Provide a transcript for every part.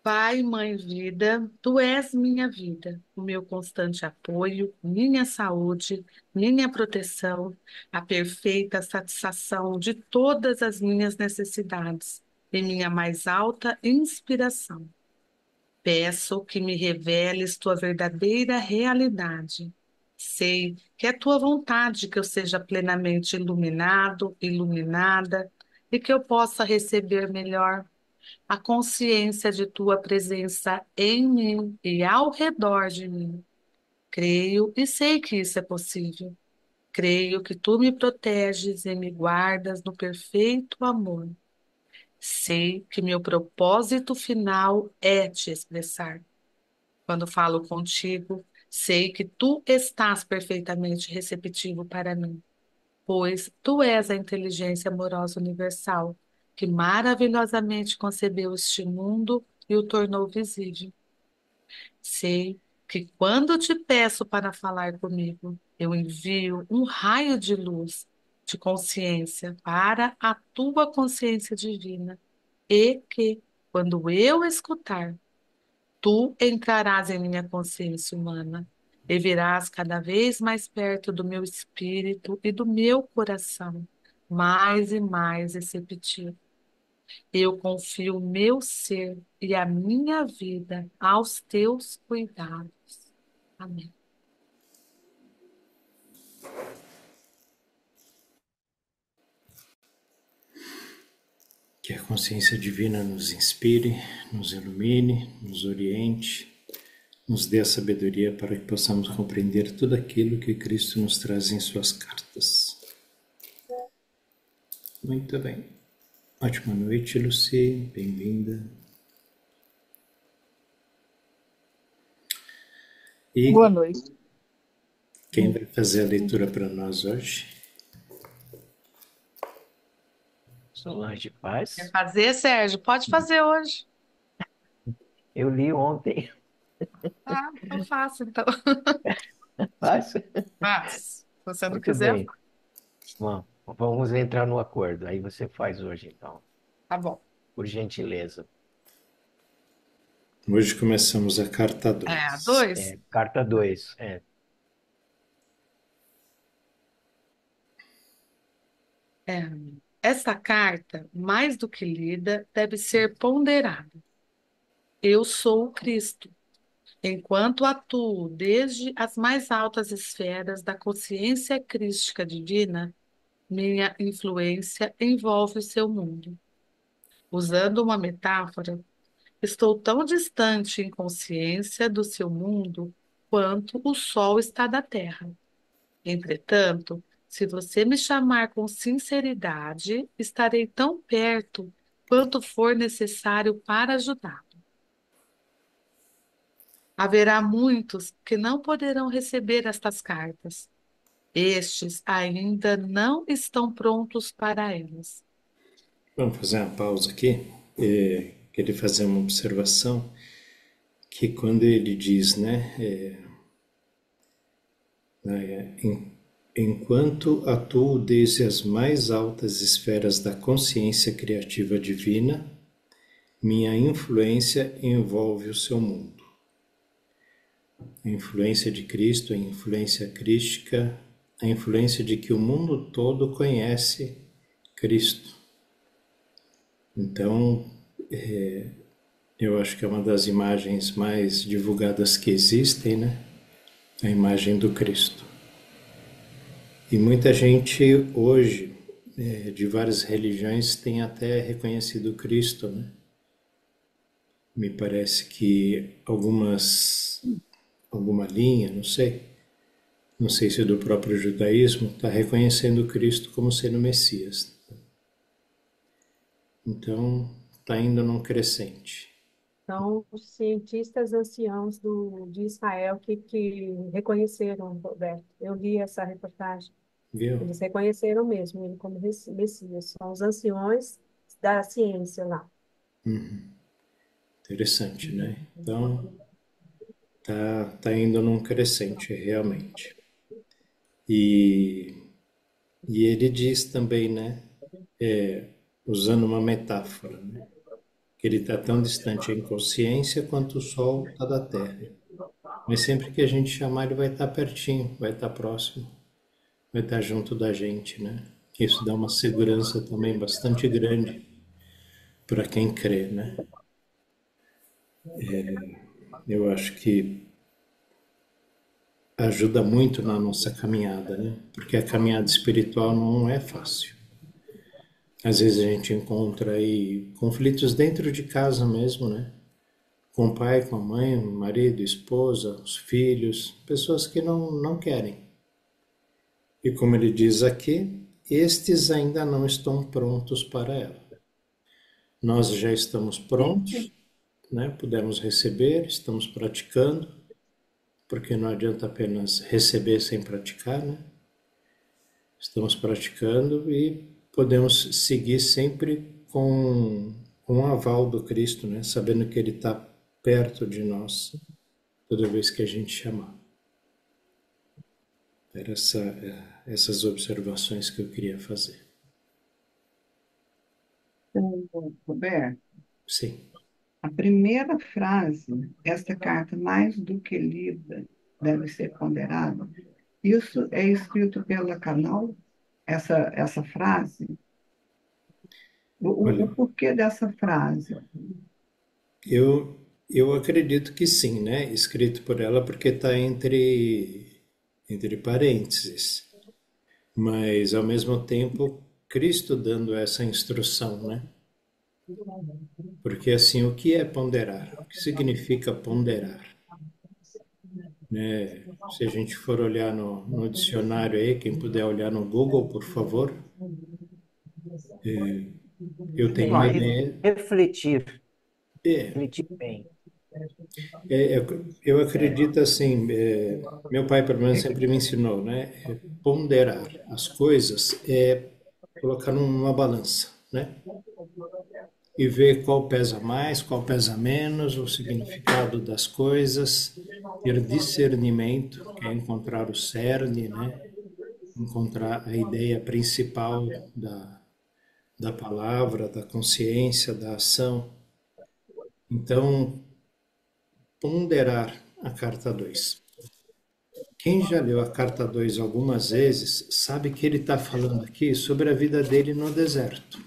Pai, Mãe, Vida, Tu és minha vida, o meu constante apoio, minha saúde, minha proteção, a perfeita satisfação de todas as minhas necessidades e minha mais alta inspiração. Peço que me reveles Tua verdadeira realidade. Sei que é Tua vontade que eu seja plenamente iluminado, iluminada e que eu possa receber melhor a consciência de tua presença em mim e ao redor de mim. Creio e sei que isso é possível. Creio que tu me proteges e me guardas no perfeito amor. Sei que meu propósito final é te expressar. Quando falo contigo, sei que tu estás perfeitamente receptivo para mim, pois tu és a inteligência amorosa universal que maravilhosamente concebeu este mundo e o tornou visível. Sei que quando te peço para falar comigo, eu envio um raio de luz, de consciência para a tua consciência divina, e que, quando eu escutar, tu entrarás em minha consciência humana e virás cada vez mais perto do meu espírito e do meu coração, mais e mais receptivo. Eu confio o meu ser e a minha vida aos teus cuidados. Amém. Que a consciência divina nos inspire, nos ilumine, nos oriente, nos dê a sabedoria para que possamos compreender tudo aquilo que Cristo nos traz em suas cartas. Muito bem. Ótima noite, Luci. Bem-vinda. E Boa noite. quem vai fazer a leitura para nós hoje? Solange Quer Paz. fazer, Sérgio? Pode fazer hoje. Eu li ontem. Ah, eu faço, então. Paz. Faz. Se você não Muito quiser, bem. Bom, vamos entrar no acordo. Aí você faz hoje, então, tá bom. por gentileza. Hoje começamos a carta É, 2. dois. Carta 2. É, essa carta, mais do que lida, deve ser ponderada. Eu sou o Cristo, enquanto atuo desde as mais altas esferas da consciência crística divina, minha influência envolve o seu mundo. Usando uma metáfora, estou tão distante em consciência do seu mundo quanto o Sol está da Terra. Entretanto, se você me chamar com sinceridade, estarei tão perto quanto for necessário para ajudar. Haverá muitos que não poderão receber estas cartas. Estes ainda não estão prontos para elas. Vamos fazer uma pausa aqui. Queria fazer uma observação que quando ele diz, né, enquanto atuo desde as mais altas esferas da consciência criativa divina, minha influência envolve o seu mundo. A influência de Cristo, a influência crística, a influência de que o mundo todo conhece Cristo. Então, eu acho que é uma das imagens mais divulgadas que existem, né? A imagem do Cristo. E muita gente hoje, de várias religiões, tem até reconhecido Cristo, né? Me parece que alguma linha, não sei se é do próprio judaísmo, está reconhecendo Cristo como sendo Messias. Então, está indo num crescente. São os cientistas anciãos de Israel que reconheceram Roberto. Eu li essa reportagem. Viu? Eles reconheceram mesmo ele como Messias. São os anciões da ciência lá. Interessante, né? Então, tá indo num crescente, realmente. E, ele diz também, né? Usando uma metáfora, né? Ele está tão distante em consciência quanto o Sol está da Terra. Mas sempre que a gente chamar, ele vai estar pertinho, vai estar próximo, vai estar junto da gente, né? Isso dá uma segurança também bastante grande para quem crê, né? Eu acho que ajuda muito na nossa caminhada, né? Porque a caminhada espiritual não é fácil. Às vezes a gente encontra aí conflitos dentro de casa mesmo, né? Com o pai, com a mãe, o marido, esposa, os filhos, pessoas que não querem. E como ele diz aqui, estes ainda não estão prontos para ela. Nós já estamos prontos, né? Pudemos receber, estamos praticando, porque não adianta apenas receber sem praticar, né? Estamos praticando e podemos seguir sempre com o aval do Cristo, né? Sabendo que Ele está perto de nós toda vez que a gente chamar. Era essas observações que eu queria fazer. Roberto, Sim. a primeira frase, esta carta mais do que lida deve ser ponderada, isso é escrito pela Canal, essa frase? O Olha, porquê dessa frase? eu acredito que sim, né? Escrito por ela porque está entre parênteses. Mas, ao mesmo tempo, Cristo dando essa instrução, né? Porque, assim, o que é ponderar? O que significa ponderar? Né? Se a gente for olhar no dicionário aí, quem puder olhar no Google, por favor, eu tenho uma Olha, ideia. Refletir, É, refletir bem. eu acredito assim, meu pai, pelo menos, sempre me ensinou, né? Ponderar as coisas é colocar numa balança, né? E ver qual pesa mais, qual pesa menos, o significado das coisas, ter discernimento, que é encontrar o cerne, né? Encontrar a ideia principal da palavra, da consciência, da ação. Então, ponderar a carta 2. Quem já leu a carta 2 algumas vezes sabe que ele está falando aqui sobre a vida dele no deserto,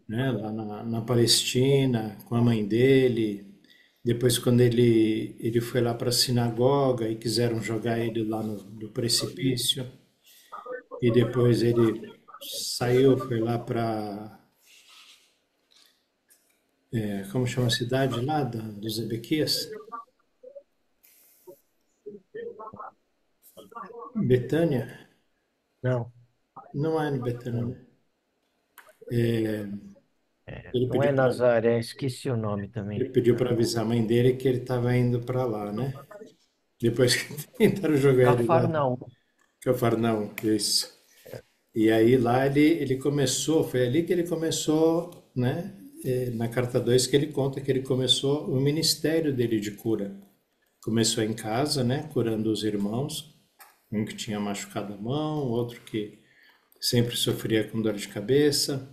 né? Lá na Palestina, com a mãe dele. Depois, quando ele foi lá para a sinagoga e quiseram jogar ele lá no precipício. E depois ele saiu, foi lá para. Como chama a cidade lá dos Ebequias? Betânia? Não, Não é no Betânia, não. né? Ele Não é pediu para Nazaré, esqueci o nome ele também. pediu para avisar a mãe dele que ele estava indo para lá, né? Depois que tentaram jogar ele lá, Cafarnaum. Cafarnaum, isso. E aí lá ele começou, foi ali que ele começou, né? Na carta 2 que ele conta que ele começou o ministério dele de cura. Começou em casa, né? Curando os irmãos, um que tinha machucado a mão, outro que sempre sofria com dor de cabeça.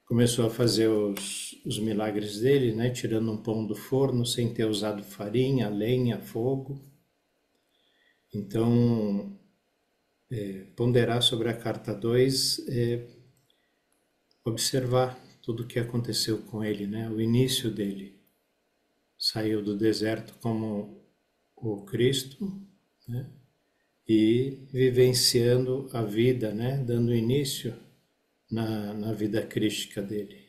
Começou a fazer os milagres dele, né? Tirando um pão do forno sem ter usado farinha, lenha, fogo. Então, ponderar sobre a carta 2 é observar tudo o que aconteceu com ele, né? O início dele. Saiu do deserto como o Cristo, né? E vivenciando a vida, né? Dando início na vida crística dele.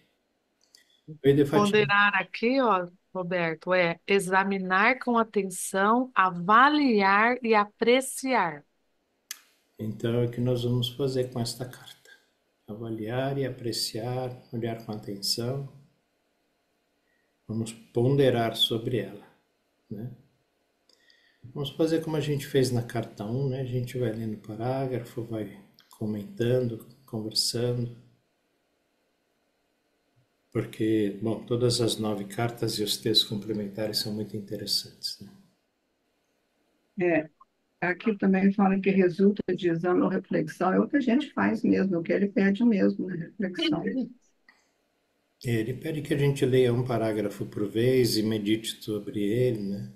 Oi, de Fátima. Ponderar aqui, ó, Roberto, é examinar com atenção, avaliar e apreciar. Então é o que nós vamos fazer com esta carta. Avaliar e apreciar, olhar com atenção. Vamos ponderar sobre ela, né? Vamos fazer como a gente fez na carta 1, né? A gente vai lendo o parágrafo, vai comentando, conversando. Porque, bom, todas as 9 cartas e os textos complementares são muito interessantes, né? É, aqui também fala que resulta de exame ou reflexão, é o que a gente faz mesmo, o que ele pede mesmo, né? Reflexão. Ele pede que a gente leia um parágrafo por vez e medite sobre ele, né?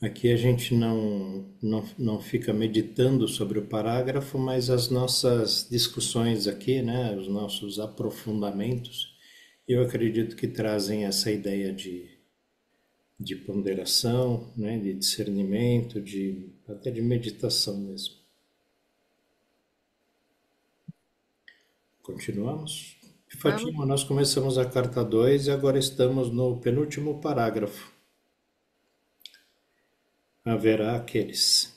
Aqui a gente não fica meditando sobre o parágrafo, mas as nossas discussões aqui, né, os nossos aprofundamentos, eu acredito que trazem essa ideia de ponderação, né, de discernimento, até de meditação mesmo. Continuamos? Vamos. Fátima, nós começamos a carta 2 e agora estamos no penúltimo parágrafo. Haverá aqueles.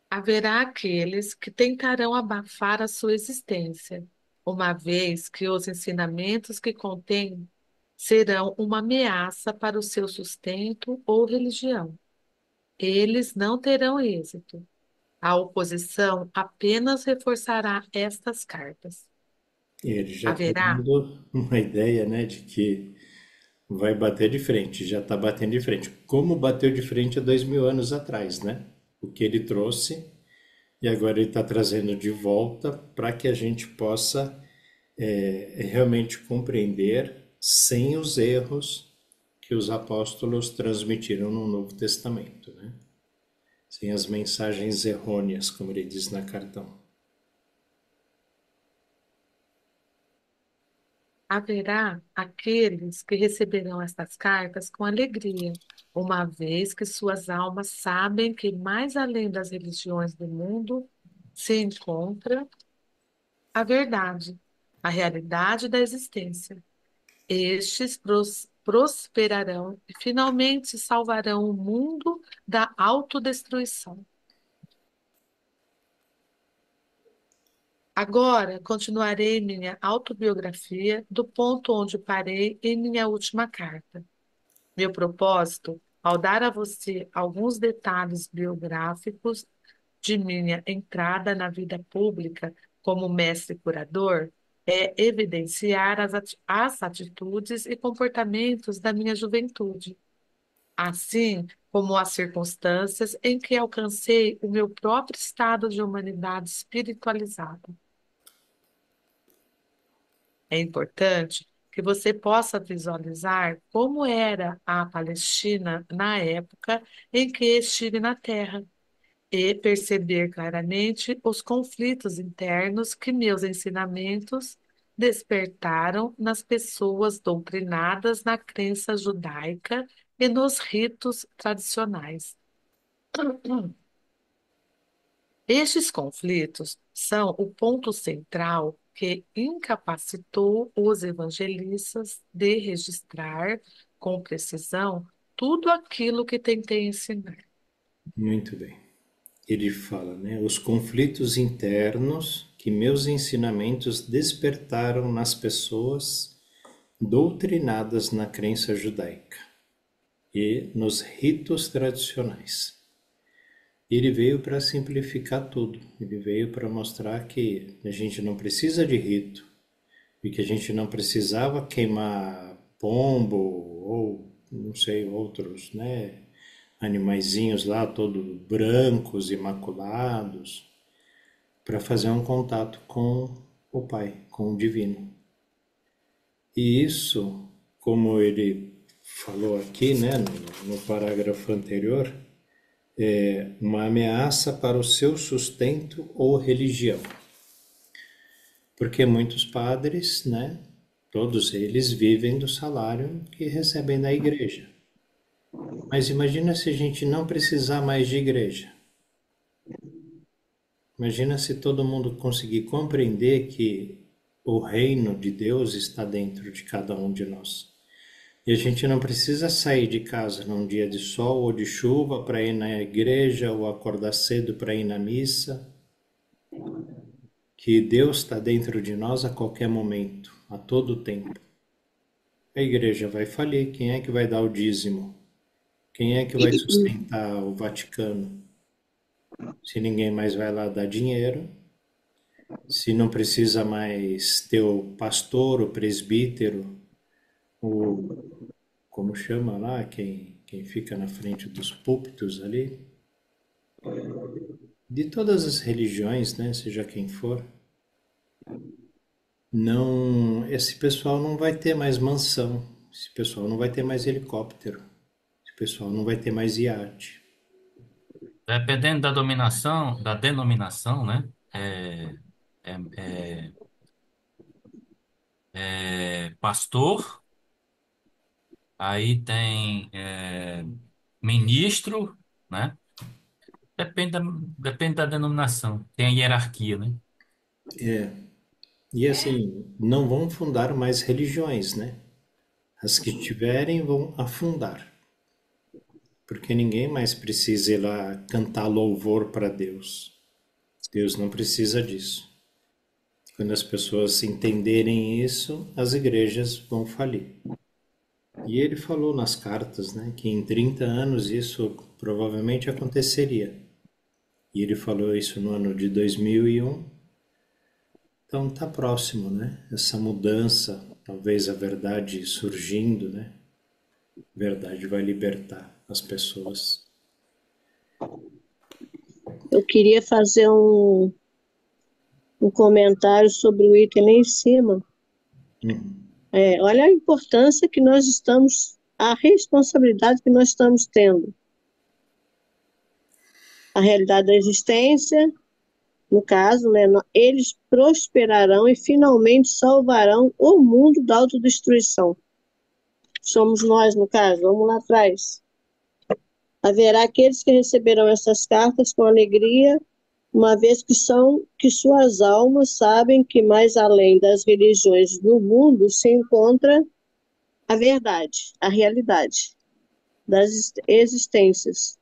Haverá aqueles que tentarão abafar a sua existência, uma vez que os ensinamentos que contém serão uma ameaça para o seu sustento ou religião. Eles não terão êxito. A oposição apenas reforçará estas cartas. E ele já está Haverá, dando uma ideia, né, de que vai bater de frente, já está batendo de frente. Como bateu de frente há 2000 anos atrás, né? O que ele trouxe e agora ele está trazendo de volta para que a gente possa realmente compreender sem os erros que os apóstolos transmitiram no Novo Testamento, né? Sem as mensagens errôneas, como ele diz na cartão. haverá aqueles que receberão estas cartas com alegria, uma vez que suas almas sabem que mais além das religiões do mundo se encontra a verdade, a realidade da existência. Estes prosperarão e finalmente salvarão o mundo da autodestruição. Agora continuarei minha autobiografia do ponto onde parei em minha última carta. Meu propósito, ao dar a você alguns detalhes biográficos de minha entrada na vida pública como mestre curador, é evidenciar as atitudes e comportamentos da minha juventude, assim como as circunstâncias em que alcancei o meu próprio estado de humanidade espiritualizada. É importante que você possa visualizar como era a Palestina na época em que estive na Terra e perceber claramente os conflitos internos que meus ensinamentos despertaram nas pessoas doutrinadas na crença judaica e nos ritos tradicionais. Estes conflitos são o ponto central que incapacitou os evangelistas de registrar com precisão tudo aquilo que tentei ensinar. Muito bem. Ele fala, né, os conflitos internos que meus ensinamentos despertaram nas pessoas doutrinadas na crença judaica e nos ritos tradicionais. Ele veio para simplificar tudo. Ele veio para mostrar que a gente não precisa de rito e que a gente não precisava queimar pombo ou não sei outros, né, animaizinhos lá todos brancos, imaculados, para fazer um contato com o Pai, com o Divino. E isso, como ele falou aqui, né, no parágrafo anterior, é uma ameaça para o seu sustento ou religião. Porque muitos padres, né, todos eles vivem do salário que recebem da igreja. Mas imagina se a gente não precisar mais de igreja. Imagina se todo mundo conseguir compreender que o reino de Deus está dentro de cada um de nós. E a gente não precisa sair de casa num dia de sol ou de chuva para ir na igreja ou acordar cedo para ir na missa. Que Deus está dentro de nós a qualquer momento, a todo tempo. A igreja vai falir, quem é que vai dar o dízimo? Quem é que vai sustentar o Vaticano? Se ninguém mais vai lá dar dinheiro, se não precisa mais ter o pastor, o presbítero, o como chama lá, quem fica na frente dos púlpitos ali, de todas as religiões, né, seja quem for, não, esse pessoal não vai ter mais mansão, esse pessoal não vai ter mais helicóptero, esse pessoal não vai ter mais iate. Dependendo da dominação, da denominação, né? É, é, pastor, aí tem ministro, né? Depende da, depende da denominação. Tem a hierarquia, né? É, e assim, não vão fundar mais religiões, né? As que tiverem vão afundar, porque ninguém mais precisa ir lá cantar louvor para Deus. Deus não precisa disso. Quando as pessoas entenderem isso, as igrejas vão falir. E ele falou nas cartas, né, que em 30 anos isso provavelmente aconteceria. E ele falou isso no ano de 2001. Então tá próximo, né? Essa mudança, talvez a verdade surgindo, né? A verdade vai libertar as pessoas. Eu queria fazer um comentário sobre o item lá em cima. Uhum. Olha a importância que nós estamos, a responsabilidade que nós estamos tendo. A realidade da existência, no caso, né, eles prosperarão e finalmente salvarão o mundo da autodestruição. Somos nós, no caso, vamos lá atrás. Haverá aqueles que receberão essas cartas com alegria, uma vez que suas almas sabem que mais além das religiões no mundo se encontra a verdade, a realidade das existências.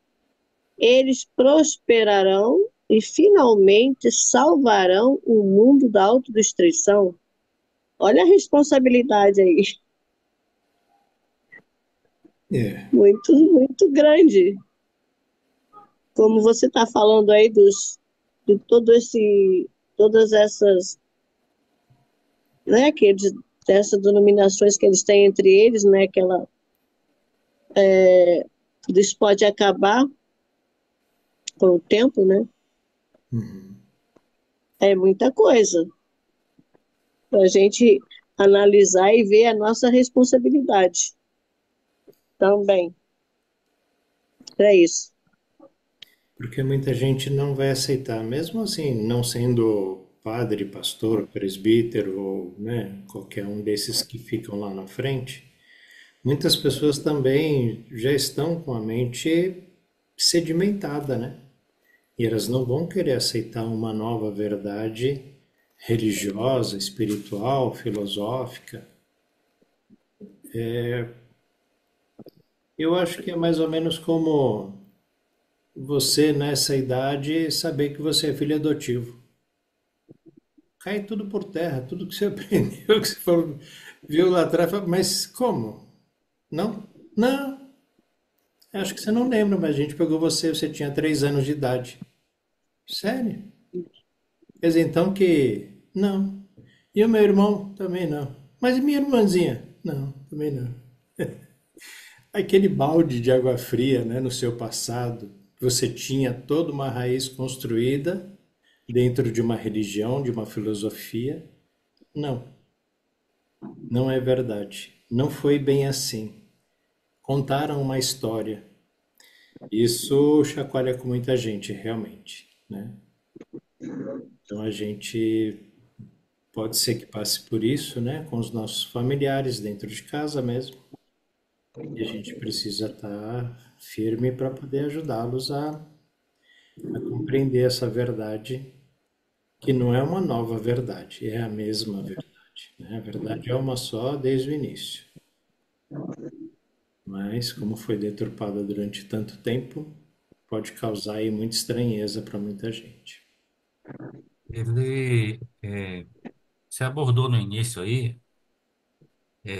Eles prosperarão e finalmente salvarão o mundo da autodestruição. Olha a responsabilidade aí, É, muito, muito grande. Como você está falando aí de todas essas, né, dessas denominações que eles têm entre eles, né, tudo isso pode acabar com o tempo, né? uhum. É muita coisa para a gente analisar e ver a nossa responsabilidade também. É isso. Porque muita gente não vai aceitar, mesmo assim, não sendo padre, pastor, presbítero ou, né, qualquer um desses que ficam lá na frente. Muitas pessoas também já estão com a mente sedimentada, né? E elas não vão querer aceitar uma nova verdade religiosa, espiritual, filosófica. Eu acho que é mais ou menos como você, nessa idade, saber que você é filho adotivo. Cai tudo por terra, tudo que você aprendeu, que você viu lá atrás, mas como? Não? Não, acho que você não lembra, mas a gente pegou você tinha 3 anos de idade. Sério? Quer dizer, então que. Não. E o meu irmão? Também não. Mas e minha irmãzinha? Não, também não. Aquele balde de água fria, né, no seu passado, você tinha toda uma raiz construída dentro de uma religião, de uma filosofia. Não, não é verdade. Não foi bem assim. Contaram uma história. Isso chacoalha com muita gente, realmente, né? Então a gente pode ser que passe por isso, né, com os nossos familiares dentro de casa mesmo. E a gente precisa estar firme para poder ajudá-los a compreender essa verdade, que não é uma nova verdade, é a mesma verdade, né? A verdade é uma só desde o início. Mas, como foi deturpada durante tanto tempo, pode causar aí muita estranheza para muita gente. Ele, você abordou no início aí,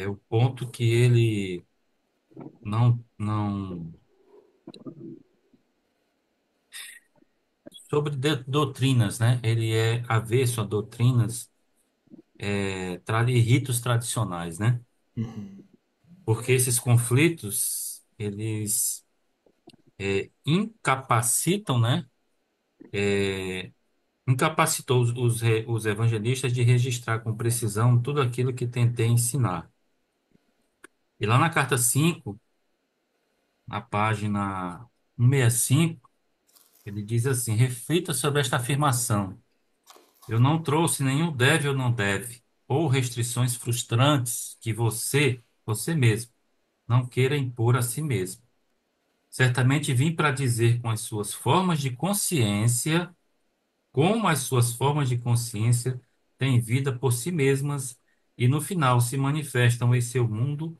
o ponto que ele não sobre doutrinas, né? Ele é avesso a doutrinas, e ritos tradicionais, né? Porque esses conflitos, eles incapacitam, né? incapacitou os evangelistas de registrar com precisão tudo aquilo que tentei ensinar. E lá na carta 5, na página 165, ele diz assim: reflita sobre esta afirmação. Eu não trouxe nenhum deve ou não deve, ou restrições frustrantes que você mesmo, não queira impor a si mesmo. Certamente vim para dizer com as suas formas de consciência, como as suas formas de consciência têm vida por si mesmas e no final se manifestam em seu mundo,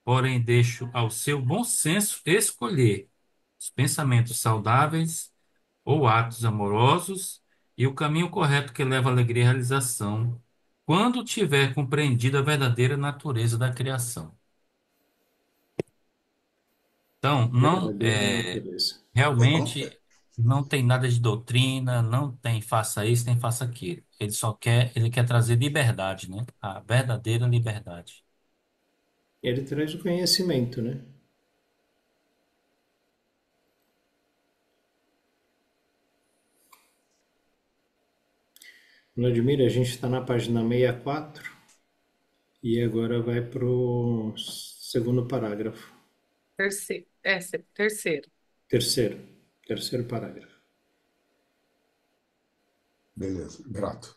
porém deixo ao seu bom senso escolher os pensamentos saudáveis ou atos amorosos e o caminho correto que leva à alegria e realização, quando tiver compreendido a verdadeira natureza da criação. Então, não Verdadeira natureza. realmente não tem nada de doutrina, não tem faça isso, nem faça aquilo. Ele quer trazer liberdade, né? A verdadeira liberdade. Ele traz o conhecimento, né? Vladimir, a gente está na página 64 e agora vai para o segundo parágrafo. Terceiro. Terceiro. Terceiro parágrafo. Beleza, grato.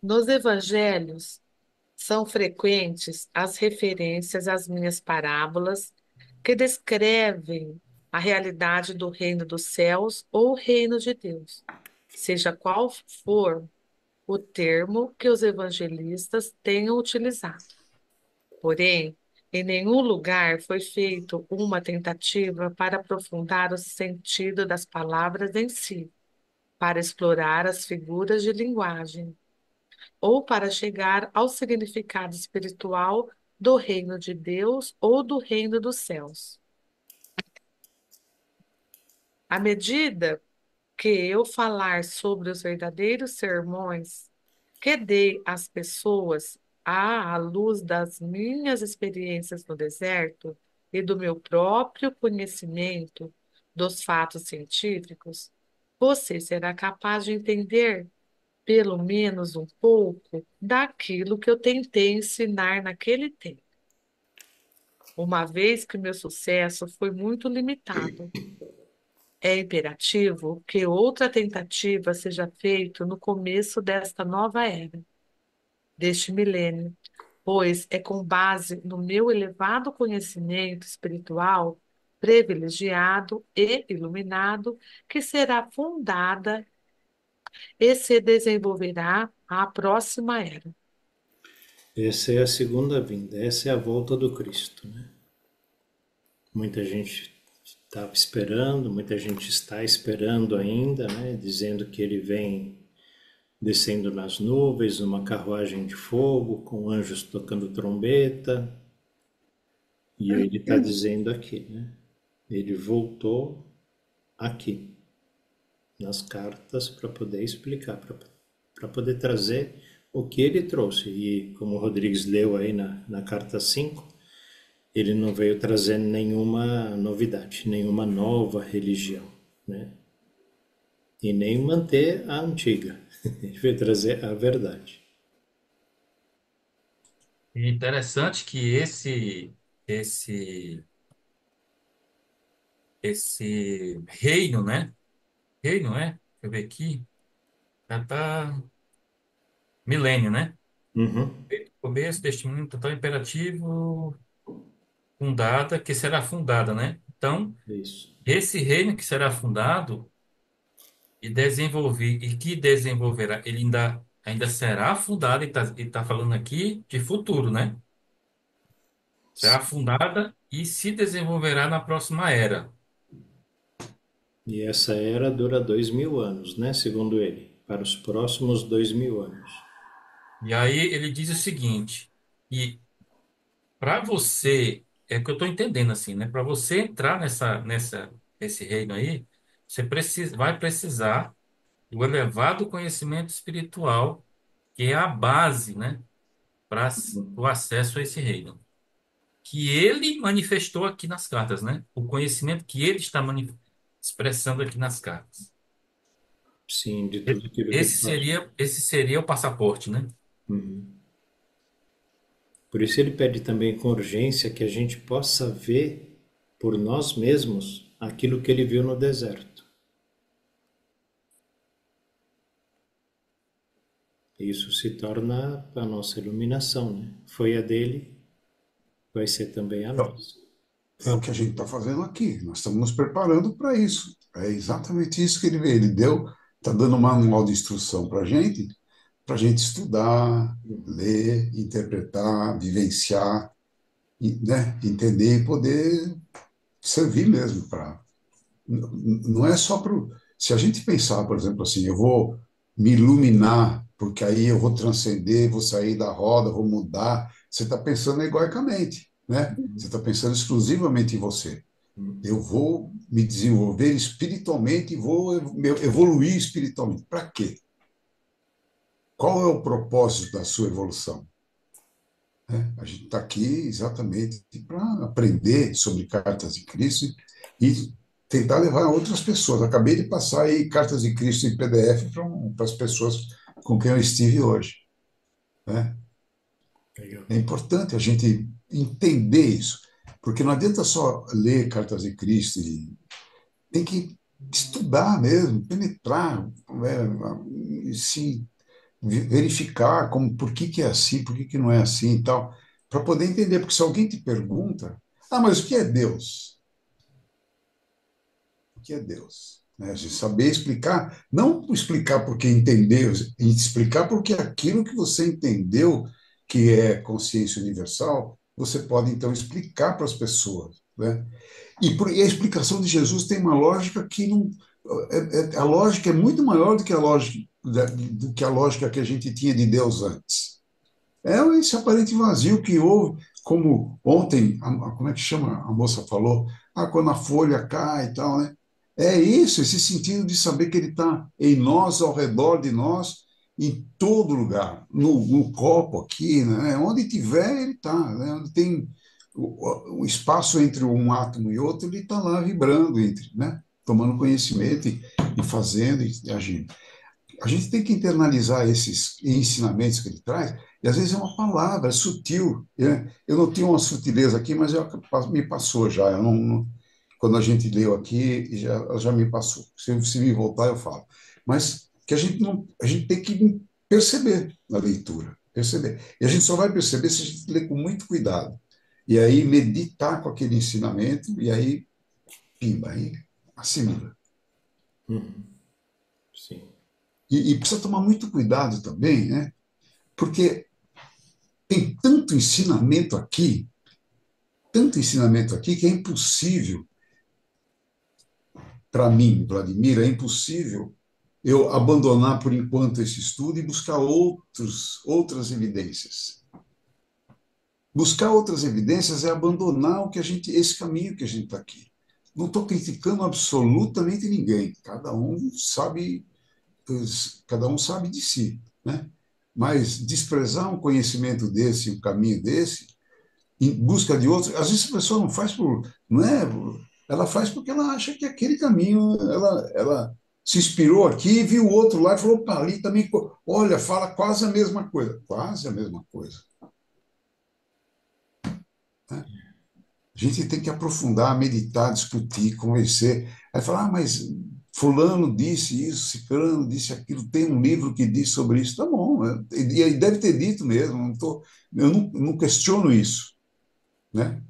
Nos evangelhos são frequentes as referências às minhas parábolas que descrevem a realidade do reino dos céus ou reino de Deus, seja qual for o termo que os evangelistas tenham utilizado. Porém, em nenhum lugar foi feita uma tentativa para aprofundar o sentido das palavras em si, para explorar as figuras de linguagem, ou para chegar ao significado espiritual do reino de Deus ou do reino dos céus. À medida que eu falar sobre os verdadeiros sermões que dei às pessoas à luz das minhas experiências no deserto e do meu próprio conhecimento dos fatos científicos, você será capaz de entender pelo menos um pouco daquilo que eu tentei ensinar naquele tempo, uma vez que meu sucesso foi muito limitado. É imperativo que outra tentativa seja feita no começo desta nova era, deste milênio, pois é com base no meu elevado conhecimento espiritual, privilegiado e iluminado, que será fundada e se desenvolverá a próxima era. Essa é a segunda vinda, essa é a volta do Cristo, né? Muita gente estava esperando, muita gente está esperando ainda, né? Dizendo que ele vem descendo nas nuvens, numa carruagem de fogo, com anjos tocando trombeta. E ele está dizendo aqui, né? Ele voltou aqui, nas cartas, para poder explicar, para poder trazer o que ele trouxe. E como o Rodrigues leu aí na carta 5, ele não veio trazer nenhuma novidade, nenhuma nova religião, né? E nem manter a antiga. Ele veio trazer a verdade. E interessante que esse, esse reino, né? Reino, é? Deixa eu ver aqui. Tá milênio, né? Uhum, Começo deste mundo total imperativo, fundada, que será fundada, né? Então, isso. esse reino que será fundado e que desenvolverá, ele ainda será fundado, e tá falando aqui de futuro, né? Será fundada e se desenvolverá na próxima era. E essa era dura 2000 anos, né? Segundo ele, para os próximos 2000 anos. E aí ele diz o seguinte, e para você, é o que eu estou entendendo assim, né? Para você entrar nesse reino aí, vai precisar do elevado conhecimento espiritual, que é a base, né? Para o acesso a esse reino. que ele manifestou aqui nas cartas, né? O conhecimento que ele está expressando aqui nas cartas. Sim, de tudo aquilo que ele passou. Esse seria o passaporte, né? Uhum. Por isso ele pede também com urgência que a gente possa ver por nós mesmos aquilo que ele viu no deserto. Isso se torna a nossa iluminação, né? Foi a dele, vai ser também a Então, nossa. é o que a gente está fazendo aqui. Nós estamos nos preparando para isso. É exatamente isso que ele vê. Ele deu, está dando um manual de instrução para a gente estudar, Uhum. ler, interpretar, vivenciar, né? Entender e poder servir mesmo para. Não é só para. Se a gente pensar, por exemplo, assim, eu vou me iluminar, porque aí eu vou transcender, vou sair da roda, vou mudar. Você está pensando egoicamente, né? Você está pensando exclusivamente em você. Uhum. Eu vou me desenvolver espiritualmente e vou evoluir espiritualmente. Para quê? Qual é o propósito da sua evolução? Né? A gente está aqui exatamente para aprender sobre cartas de Cristo e tentar levar a outras pessoas. Acabei de passar aí cartas de Cristo em PDF para as pessoas com quem eu estive hoje. Né? Legal. É importante a gente entender isso, porque não adianta só ler cartas de Cristo, tem que estudar mesmo, penetrar, se verificar como, por que que é assim, por que que não é assim e tal, para poder entender. Porque se alguém te pergunta, mas o que é Deus? O que é Deus? Né? A gente saber explicar, não explicar porque entendeu, e explicar porque aquilo que você entendeu que é consciência universal, você pode então explicar para as pessoas, né? E a explicação de Jesus tem uma lógica que não. A lógica é muito maior do que a lógica que a gente tinha de Deus antes. É esse aparente vazio que houve, como ontem, como é que chama? A moça falou, quando a folha cai e tal, né? É isso, esse sentido de saber que ele está em nós, ao redor de nós, em todo lugar, no copo aqui, né? Onde tiver, ele está, né? Onde tem o espaço entre um átomo e outro, ele está lá vibrando entre, né? Tomando conhecimento e fazendo e agindo. A gente tem que internalizar esses ensinamentos que ele traz, e às vezes é uma palavra, é sutil. Né? Eu não tinha uma sutileza aqui, mas me passou já. Quando a gente leu aqui, já me passou. Se me voltar, eu falo. Mas que a gente não, a gente tem que perceber na leitura, perceber. E a gente só vai perceber se a gente ler com muito cuidado. E aí meditar com aquele ensinamento, e aí, pimba, aí assimila. Uhum. Sim. E precisa tomar muito cuidado também, né? Porque tem tanto ensinamento aqui, que é impossível, para mim, Vladimir, é impossível eu abandonar por enquanto esse estudo e buscar outras evidências. Buscar outras evidências é abandonar esse caminho que a gente está aqui. Não estou criticando absolutamente ninguém. Cada um sabe de si, né? Mas desprezar um conhecimento desse, um caminho desse, em busca de outros. Às vezes a pessoa não faz não é, ela faz porque ela acha que aquele caminho, ela se inspirou aqui, viu o outro lá e falou, opa, ali também, olha, fala quase a mesma coisa, quase a mesma coisa. Né? A gente tem que aprofundar, meditar, discutir, convencer. Aí falar, mas fulano disse isso, ciclano disse aquilo, tem um livro que diz sobre isso. Tá bom, né? E deve ter dito mesmo, eu não questiono isso, né?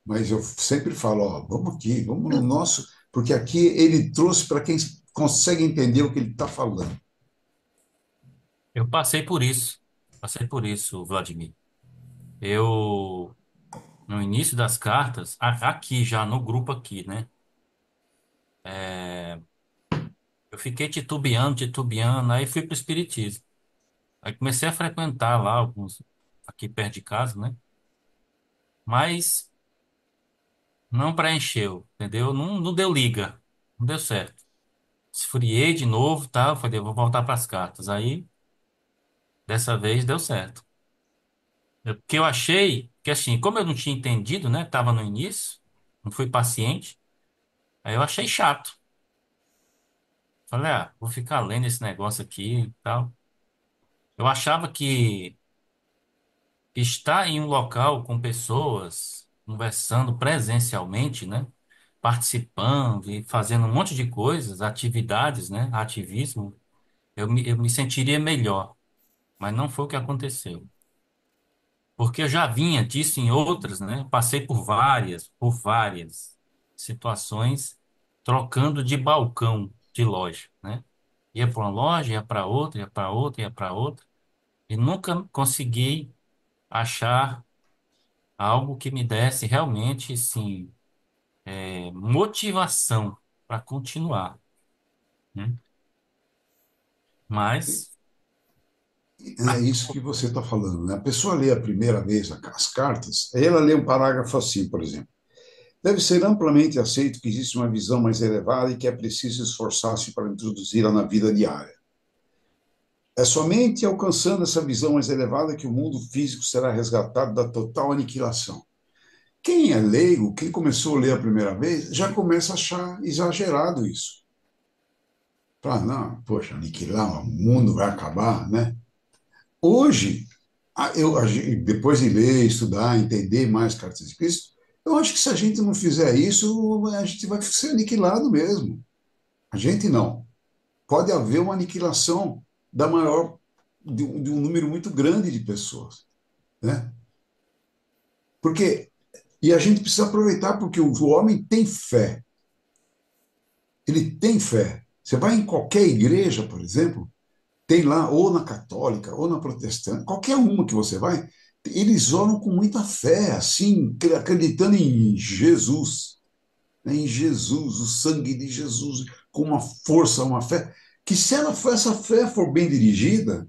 Mas eu sempre falo, ó, vamos aqui, vamos no nosso, porque aqui ele trouxe para quem consegue entender o que ele está falando. Eu passei por isso. Passei por isso, Vladimir. Eu, no início das cartas, aqui já no grupo aqui, né? É, eu fiquei titubeando, aí fui pro Espiritismo. Aí comecei a frequentar lá alguns aqui perto de casa, né? Mas não preencheu, entendeu? Não deu liga, não deu certo. Esfriei de novo, tá? Eu falei, eu vou voltar para as cartas. Aí, dessa vez deu certo. Porque eu achei Porque assim, como eu não tinha entendido, né? Tava no início, não fui paciente, aí eu achei chato. Falei, vou ficar lendo esse negócio aqui e tal. Eu achava que estar em um local com pessoas, conversando presencialmente, né? Participando e fazendo um monte de coisas, atividades, né? Ativismo, eu me sentiria melhor. Mas não foi o que aconteceu. Porque eu já vinha disso em outras, né? Passei por várias situações trocando de balcão de loja, né? Ia para uma loja, ia para outra, ia para outra, ia para outra, e nunca consegui achar algo que me desse realmente, sim, motivação para continuar, né? Mas, É isso que você está falando, né? A pessoa lê a primeira vez as cartas, aí ela lê um parágrafo assim, por exemplo. Deve ser amplamente aceito que existe uma visão mais elevada e que é preciso esforçar-se para introduzi-la na vida diária. É somente alcançando essa visão mais elevada que o mundo físico será resgatado da total aniquilação. Quem é leigo, quem começou a ler a primeira vez, já começa a achar exagerado isso. Fala, não, poxa, aniquilar, o mundo vai acabar, né? Hoje, depois de ler, estudar, entender mais cartas de Cristo, eu acho que se a gente não fizer isso, a gente vai ser aniquilado mesmo. A gente não. Pode haver uma aniquilação da maior, de um número muito grande de pessoas, né? Porque, e a gente precisa aproveitar porque o homem tem fé. Ele tem fé. Você vai em qualquer igreja, por exemplo, tem lá, ou na católica, ou na protestante, qualquer uma que você vai, eles oram com muita fé, assim, acreditando em Jesus, né, em Jesus, o sangue de Jesus, com uma força, uma fé, que se essa fé for bem dirigida,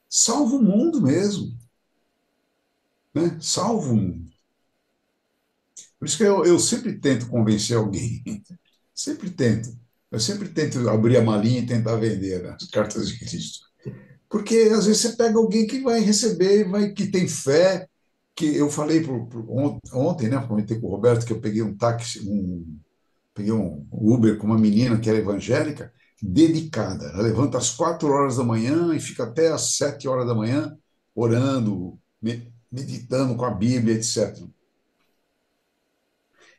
salva o mundo mesmo, né? Salva o mundo. Por isso que eu sempre tento convencer alguém, sempre tento. Eu sempre tento abrir a malinha e tentar vender, né, as cartas de Cristo. Porque às vezes você pega alguém que vai receber, que tem fé, que eu falei ontem, né? Comentei com o Roberto que eu peguei um táxi, peguei um Uber com uma menina que era evangélica, dedicada. Ela levanta às 4 horas da manhã e fica até às 7 horas da manhã orando, meditando com a Bíblia, etc.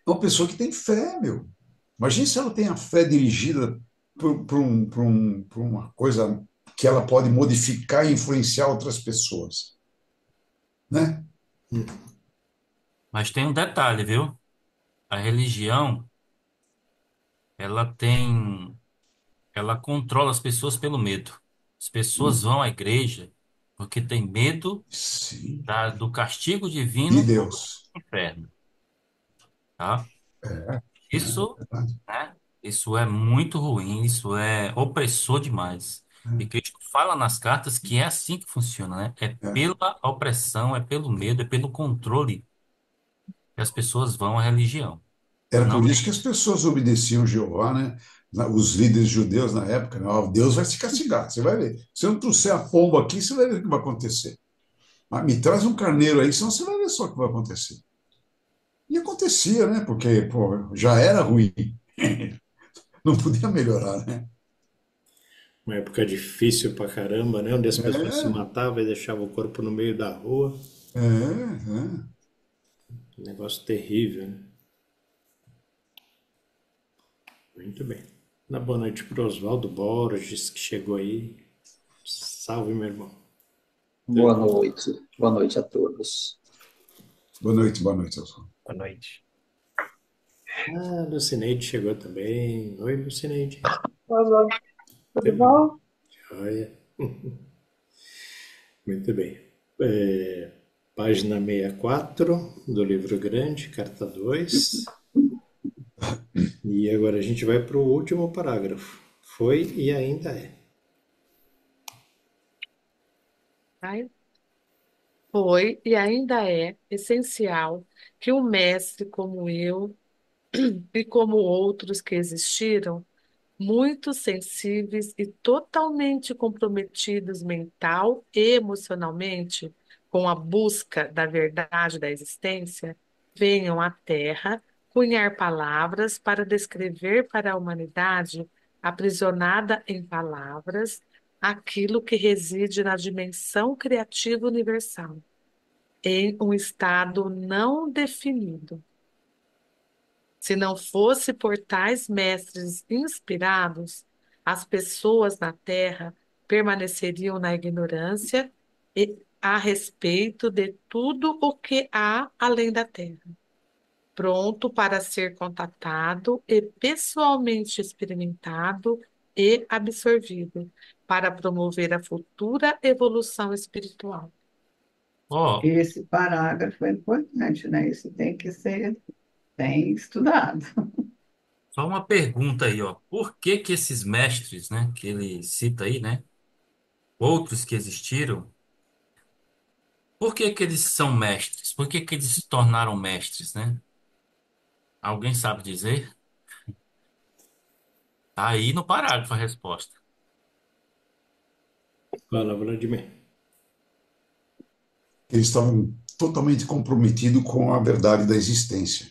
É uma pessoa que tem fé, meu. Imagina se ela tem a fé dirigida por uma coisa que ela pode modificar e influenciar outras pessoas, né? mas tem um detalhe, viu? A religião, ela tem, ela controla as pessoas pelo medo. As pessoas vão à igreja porque tem medo Sim, do castigo de divino ou do Deus. inferno, tá? É, é Isso, verdade. né? Isso é muito ruim, isso é opressor demais. E Cristo fala nas cartas que é assim que funciona, né? É É, é. pela opressão, é pelo medo, é pelo controle que as pessoas vão à religião. Era Não por é isso que as pessoas obedeciam Jeová, né? Os líderes judeus na época, né? Ó, Deus vai te castigar, você vai ver. Se eu não trouxer a pomba aqui, você vai ver o que vai acontecer. Ah, me traz um carneiro aí, senão você vai ver só o que vai acontecer. E acontecia, né? Porque, pô, já era ruim. Não podia melhorar, né? Uma época difícil pra caramba, né? Onde as pessoas se É, matavam e deixavam o corpo no meio da rua. é. Um negócio terrível, né? Muito bem. Uma boa noite para o Oswaldo Borges, que chegou aí. Salve, meu irmão. Boa noite. Boa noite a todos. Boa noite, Elson. Boa noite. Ah, Lucineide chegou também. Oi, Lucineide. Olá, tudo Tudo bom? jóia. Muito bem. É, página 64 do livro grande, carta 2. E agora a gente vai para o último parágrafo. Foi e ainda é. Ai, foi e ainda é essencial que um mestre como eu e como outros que existiram, muito sensíveis e totalmente comprometidos mental e emocionalmente com a busca da verdade da existência, venham à Terra cunhar palavras para descrever para a humanidade, aprisionada em palavras, aquilo que reside na dimensão criativa universal, em um estado não definido. Se não fosse por tais mestres inspirados, as pessoas na Terra permaneceriam na ignorância a respeito de tudo o que há além da Terra, pronto para ser contatado e pessoalmente experimentado e absorvido, para promover a futura evolução espiritual. Ó, Esse parágrafo é importante, né? Isso tem que ser bem estudado. só uma pergunta aí, ó. Por que que esses mestres, né, que ele cita aí, né, outros que existiram, por que que eles são mestres? Por que que eles se tornaram mestres, né? Alguém sabe dizer? Tá aí no parágrafo a resposta. Fala, Vladimir. Eles estão totalmente comprometidos com a verdade da existência.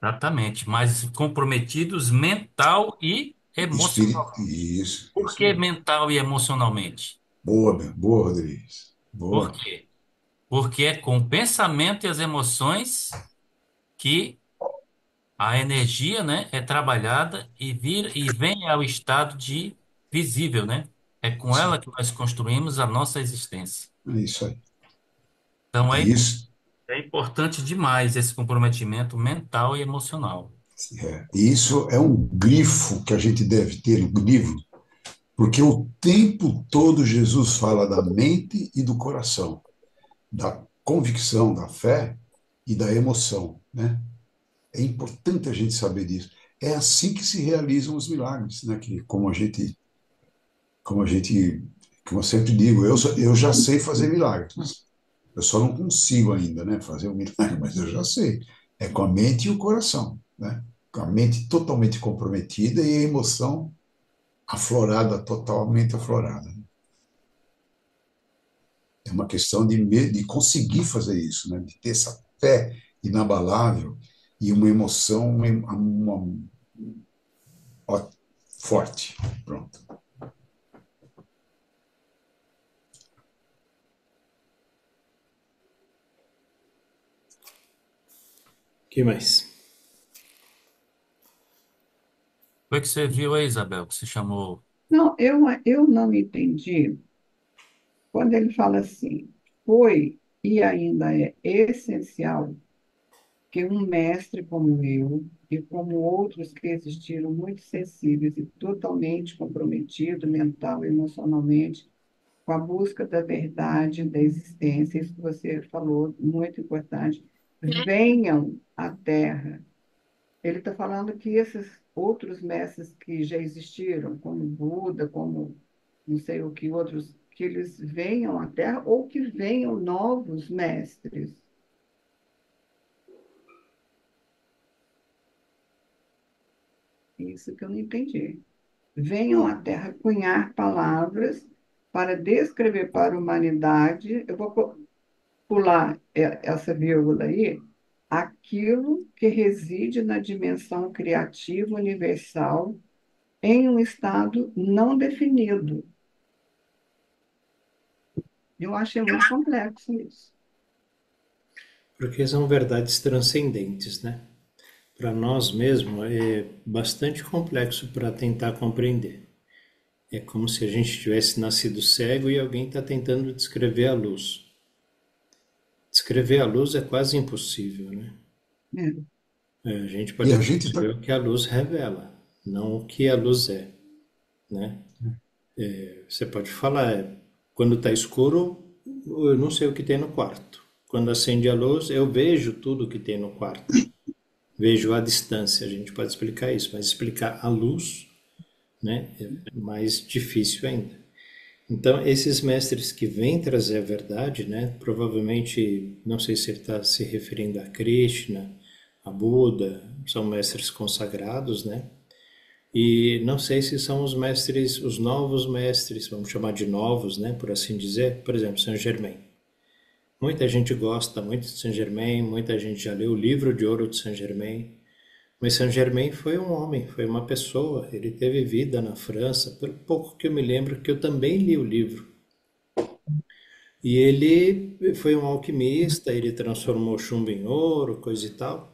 Exatamente, mas comprometidos mental e emocional. Por Isso que mesmo. mental e emocionalmente? Boa, boa, Rodrigues. Por Boa. quê? Porque é com o pensamento e as emoções que a energia, né, é trabalhada e vem ao estado de visível, né? É com Isso, ela que nós construímos a nossa existência. é isso aí. Então É isso. é importante demais esse comprometimento mental e emocional. E isso é um grifo que a gente deve ter no livro, porque o tempo todo Jesus fala da mente e do coração, da convicção, da fé e da emoção, né? É importante a gente saber disso. É assim que se realizam os milagres, né? Que como eu sempre digo, eu já sei fazer milagres. Eu só não consigo ainda, né, fazer um milagre, mas eu já sei. É com a mente e o coração, né? Com a mente totalmente comprometida e a emoção aflorada, totalmente aflorada. É uma questão de conseguir fazer isso, né? De ter essa fé inabalável e uma emoção ó, forte. Pronto. O que mais? O que você viu aí, Isabel, que você chamou? Não, eu não entendi quando ele fala assim, foi e ainda é essencial que um mestre como eu e como outros que existiram muito sensíveis e totalmente comprometidos mental e emocionalmente com a busca da verdade, da existência, isso que você falou, muito importante, venham à Terra. Ele está falando que esses outros mestres que já existiram, como Buda, como não sei o que outros, que eles venham à Terra ou que venham novos mestres. Isso que eu não entendi. Venham à Terra cunhar palavras para descrever para a humanidade. Eu vou pular essa vírgula aí, aquilo que reside na dimensão criativa universal em um estado não definido. Eu achei muito complexo isso. Porque são verdades transcendentes, né? Para nós mesmos é bastante complexo para tentar compreender. É como se a gente tivesse nascido cego e alguém está tentando descrever a luz. Descrever a luz é quase impossível, né? A gente E pode a gente está. descrever o que a luz revela, não o que a luz é, né? Você pode falar, quando está escuro, eu não sei o que tem no quarto. Quando acende a luz, eu vejo tudo o que tem no quarto. Vejo à distância, a gente pode explicar isso, mas explicar a luz, né, é mais difícil ainda. Então, esses mestres que vêm trazer a verdade, né, provavelmente, não sei se ele está se referindo a Krishna, a Buda, são mestres consagrados, né? E não sei se são os mestres, os novos mestres, vamos chamar de novos, né, por assim dizer, por exemplo, Saint Germain. Muita gente gosta muito de Saint-Germain, muita gente já leu o livro de ouro de Saint-Germain. Mas Saint-Germain foi um homem, foi uma pessoa. Ele teve vida na França, pelo pouco que eu me lembro, que eu também li o livro. E ele foi um alquimista, ele transformou chumbo em ouro, coisa e tal.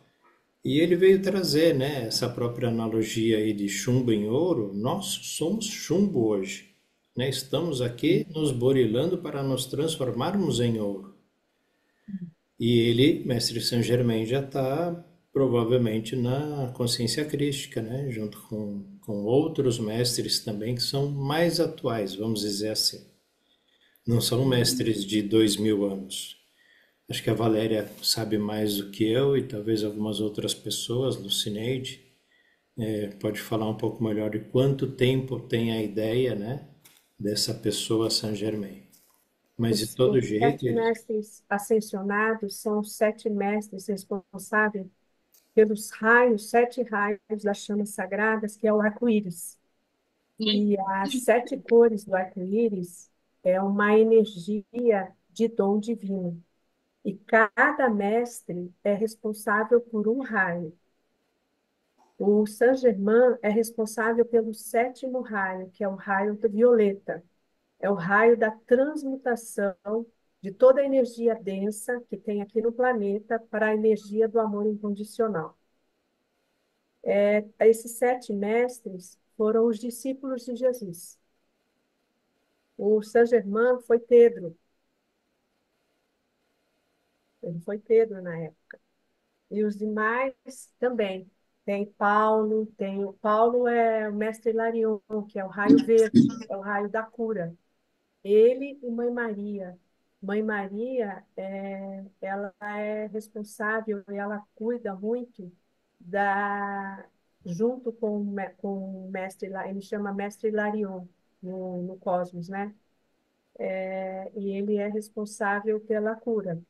E ele veio trazer, né, essa própria analogia aí de chumbo em ouro. Nós somos chumbo hoje, né? Estamos aqui nos burilando para nos transformarmos em ouro. E ele, Mestre Saint-Germain, já está provavelmente na consciência crística, né? Junto com outros mestres também que são mais atuais, vamos dizer assim. Não são mestres de 2000 anos. Acho que a Valéria sabe mais do que eu e talvez algumas outras pessoas, Lucineide, pode falar um pouco melhor de quanto tempo tem a ideia, né, dessa pessoa Saint-Germain. Mas de todo Os jeito, sete mestres ascensionados são os sete mestres responsáveis pelos raios, sete raios das chamas sagradas, que é o arco-íris. E as sete cores do arco-íris é uma energia de dom divino. E cada mestre é responsável por um raio. O Saint-Germain é responsável pelo sétimo raio, que é o raio do violeta. É o raio da transmutação de toda a energia densa que tem aqui no planeta para a energia do amor incondicional. Esses sete mestres foram os discípulos de Jesus. O Saint-Germain foi Pedro. Ele foi Pedro na época. E os demais também. Tem Paulo, tem o Paulo é o mestre Hilarion, que é o raio verde, é o raio da cura. Ele e Mãe Maria. Mãe Maria, ela é responsável e ela cuida muito junto com o mestre, ele chama mestre Hilarion no Cosmos, né? E ele é responsável pela cura.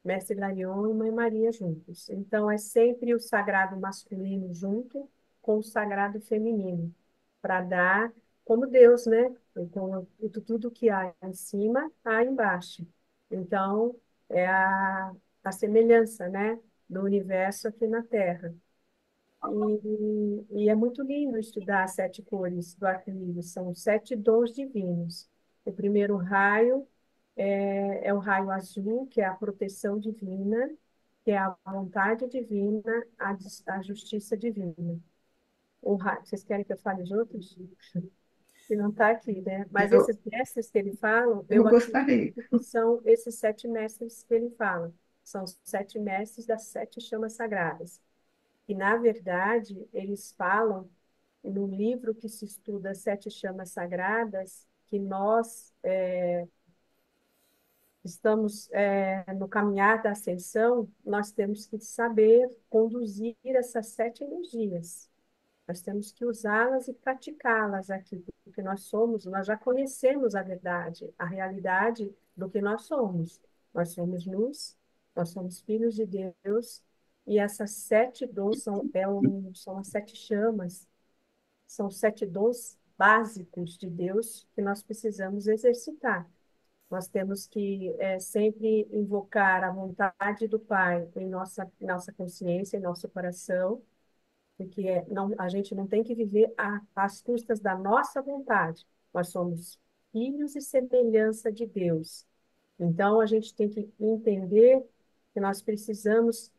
Mestre Hilarion e Mãe Maria juntos. Então, é sempre o sagrado masculino junto com o sagrado feminino, para dar como Deus, né? Então, tudo que há em cima, há embaixo. Então, é a semelhança, né, do universo aqui na Terra. E é muito lindo estudar as sete cores do arco-íris, são sete dons divinos. O primeiro raio é o raio azul, que é a proteção divina, que é a vontade divina, a justiça divina. Vocês querem que eu fale os outros? Que não está aqui, né? Mas Eu, esses mestres que ele fala, eu eu gostaria. acredito que são esses sete mestres que ele fala. São os sete mestres das sete chamas sagradas. E, na verdade, eles falam no livro que se estuda Sete Chamas Sagradas, que nós estamos no caminhar da ascensão, nós temos que saber conduzir essas sete energias. Nós temos que usá-las e praticá-las aqui, porque nós já conhecemos a verdade, a realidade do que nós somos. Nós somos luz, nós somos filhos de Deus, e essas sete dons são as sete chamas, são os sete dons básicos de Deus que nós precisamos exercitar. Nós temos que sempre invocar a vontade do Pai em nossa consciência, em nosso coração, porque a gente não tem que viver às custas da nossa vontade. Nós somos filhos e semelhança de Deus. Então, a gente tem que entender que nós precisamos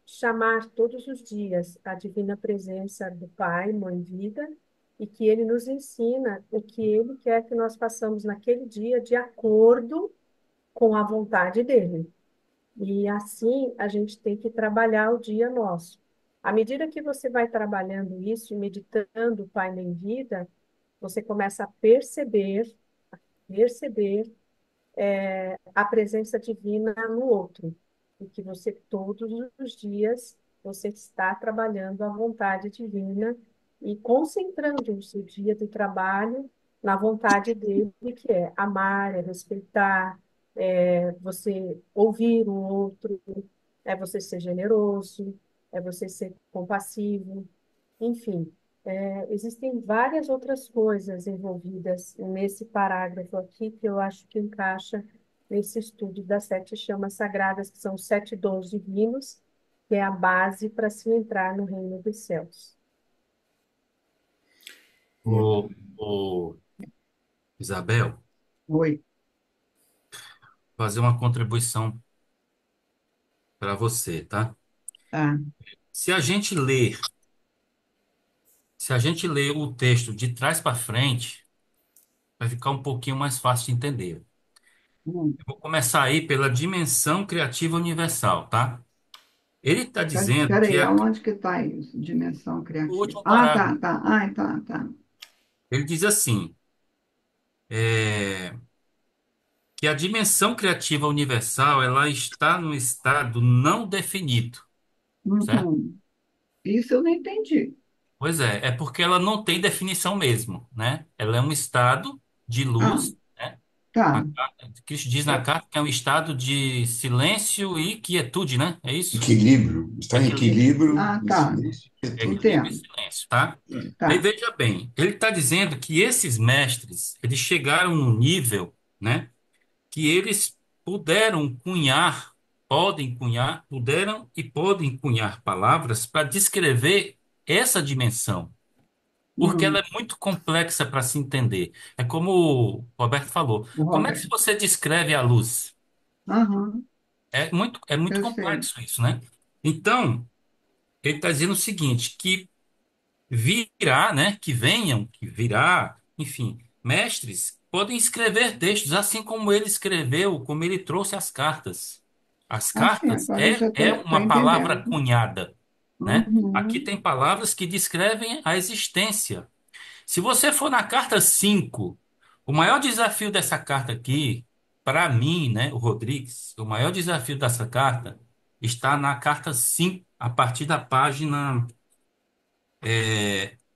chamar todos os dias a divina presença do Pai, Mãe Vida, e que Ele nos ensina o que Ele quer que nós façamos naquele dia de acordo com a vontade dEle. E assim a gente tem que trabalhar o dia nosso. À medida que você vai trabalhando isso e meditando o Pai Mãe Vida, você começa a perceber a presença divina no outro, e que você todos os dias você está trabalhando a vontade divina e concentrando o seu dia de trabalho na vontade dele, que é amar, é respeitar, é você ouvir o outro, é você ser generoso, é você ser compassivo, enfim. Existem várias outras coisas envolvidas nesse parágrafo aqui que eu acho que encaixa nesse estudo das sete chamas sagradas, que são os sete dons divinos, que é a base para se entrar no reino dos céus. O, o Isabel, Oi. fazer uma contribuição para você, tá? Tá. Se a gente ler, se a gente ler o texto de trás para frente, vai ficar um pouquinho mais fácil de entender. Hum. Eu vou começar aí pela dimensão criativa universal, tá? Ele está dizendo que Peraí, é aonde que está isso? Dimensão o criativa. último Ah, parágrafo. tá, tá. Ah, tá, tá. Ele diz assim, que a dimensão criativa universal ela está no estado não definido, certo? Uhum. Isso eu não entendi. Pois é porque ela não tem definição mesmo, né? Ela é um estado de Ah, luz, né? tá. Cristo diz na carta que é um estado de silêncio e quietude, né? É isso? Equilíbrio, está em Equilíbrio. equilíbrio, Ah, em tá. silêncio e quietude. Equilíbrio e Entendo. silêncio, tá? Aí Tá. veja bem, ele está dizendo que esses mestres, eles chegaram num nível, né? Que eles puderam cunhar, podem cunhar, puderam e podem cunhar palavras para descrever essa dimensão, porque ela Hum, é muito complexa para se entender. É como o Roberto falou, o como é que Roberto. você descreve a luz? Aham, É muito eu sei. complexo isso, né? Então, ele está dizendo o seguinte, que virá, né? Que venham, que virá, enfim, mestres podem escrever textos, assim como ele escreveu, como ele trouxe as cartas. As Assim, cartas agora eu já é estou uma palavra entendendo. cunhada, né? Aqui Uhum, tem palavras que descrevem a existência. Se você for na carta 5, o maior desafio dessa carta aqui, para mim, né, o Rodrigues, o maior desafio dessa carta está na carta 5, a partir da página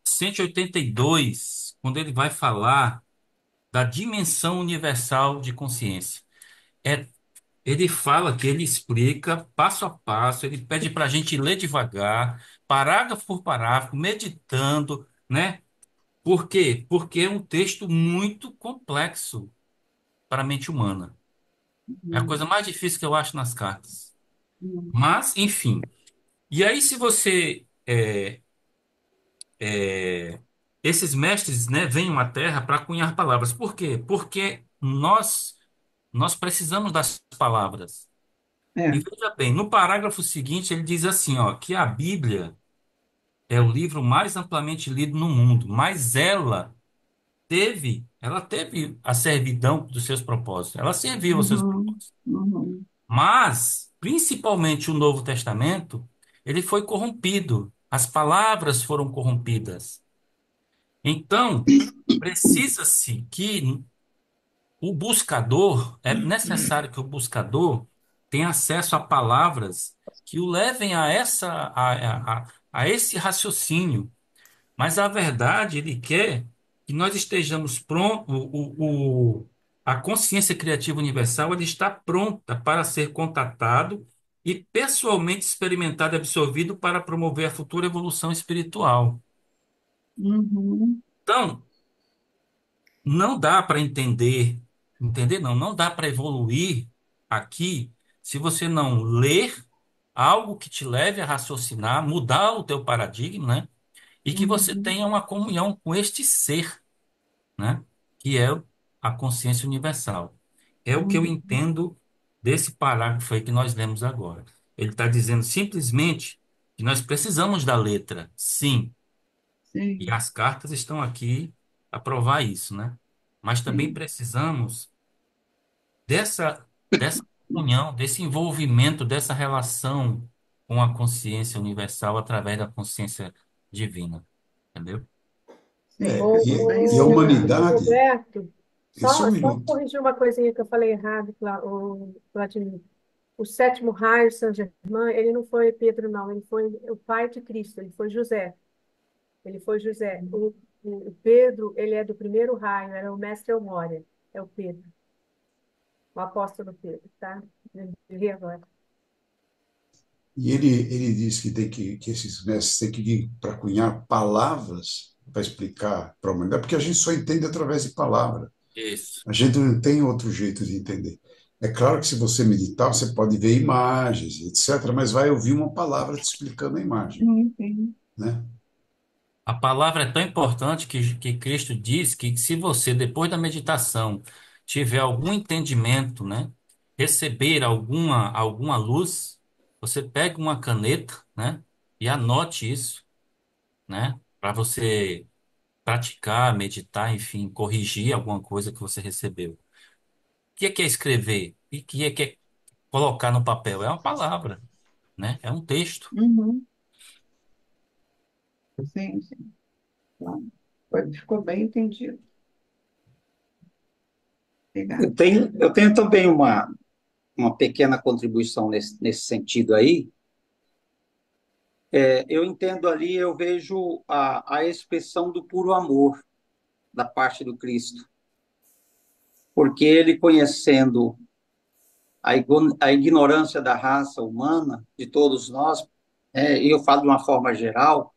182, quando ele vai falar da dimensão universal de consciência. É, ele fala que ele explica passo a passo, ele pede para a gente ler devagar, parágrafo por parágrafo, meditando, né? Por quê? Porque é um texto muito complexo para a mente humana. É a coisa uhum, mais difícil que eu acho nas cartas. uhum, Mas, enfim. E aí, se você esses mestres, né, venham à Terra para cunhar palavras. Por quê? Porque nós precisamos das palavras. E é. veja bem, no parágrafo seguinte ele diz assim, ó, que a Bíblia é o livro mais amplamente lido no mundo, mas ela teve a servidão dos seus propósitos. Ela serviu aos seus Uhum, propósitos. uhum, Mas, principalmente o Novo Testamento, ele foi corrompido. As palavras foram corrompidas. Então, precisa-se que o buscador, é necessário que o buscador tenha acesso a palavras que o levem a esse raciocínio. Mas a verdade, ele quer que nós estejamos prontos, a consciência criativa universal, ele está pronta para ser contatado e pessoalmente experimentado e absorvido para promover a futura evolução espiritual. uhum, Então, não dá para entender não, não dá para evoluir aqui se você não ler algo que te leve a raciocinar, mudar o teu paradigma, né? E que você uhum, tenha uma comunhão com este ser, né? Que é a consciência universal. É o que eu uhum, entendo desse parágrafo aí que nós lemos agora. Ele está dizendo simplesmente que nós precisamos da letra, sim, e sim, as cartas estão aqui a provar isso, né? Mas também sim, precisamos dessa união, desse envolvimento, dessa relação com a consciência universal através da consciência divina, entendeu? sim. Daí E a será. O humanidade, Roberto, só um só minuto. corrigir uma coisinha que eu falei errado, o Vladimir. O sétimo raio, Saint-Germain, ele não foi Pedro, não, ele foi o pai de Cristo, ele foi José. Ele foi José. O Pedro, ele é do primeiro raio, era o mestre Eumória, é o Pedro, o apóstolo Pedro, tá? Lembrei agora. E ele diz que esses mestres têm que vir para cunhar palavras para explicar para a humanidade, porque a gente só entende através de palavra. Isso. A gente não tem outro jeito de entender. É claro que se você meditar, você pode ver imagens, etc., mas vai ouvir uma palavra te explicando a imagem, Sim. né? A palavra é tão importante que Cristo diz que se você, depois da meditação, tiver algum entendimento, né, receber alguma luz, você pega uma caneta, né, e anote isso, né, para você praticar, meditar, enfim, corrigir alguma coisa que você recebeu. O que é escrever? E o que é colocar no papel? É uma palavra, né, é um texto. Uhum. Sim, sim. Então, ficou bem entendido. Obrigada. Eu tenho também uma pequena contribuição nesse sentido aí. Eu entendo ali, eu vejo a expressão do puro amor da parte do Cristo, porque ele conhecendo a ignorância da raça humana, de todos nós, e eu falo de uma forma geral,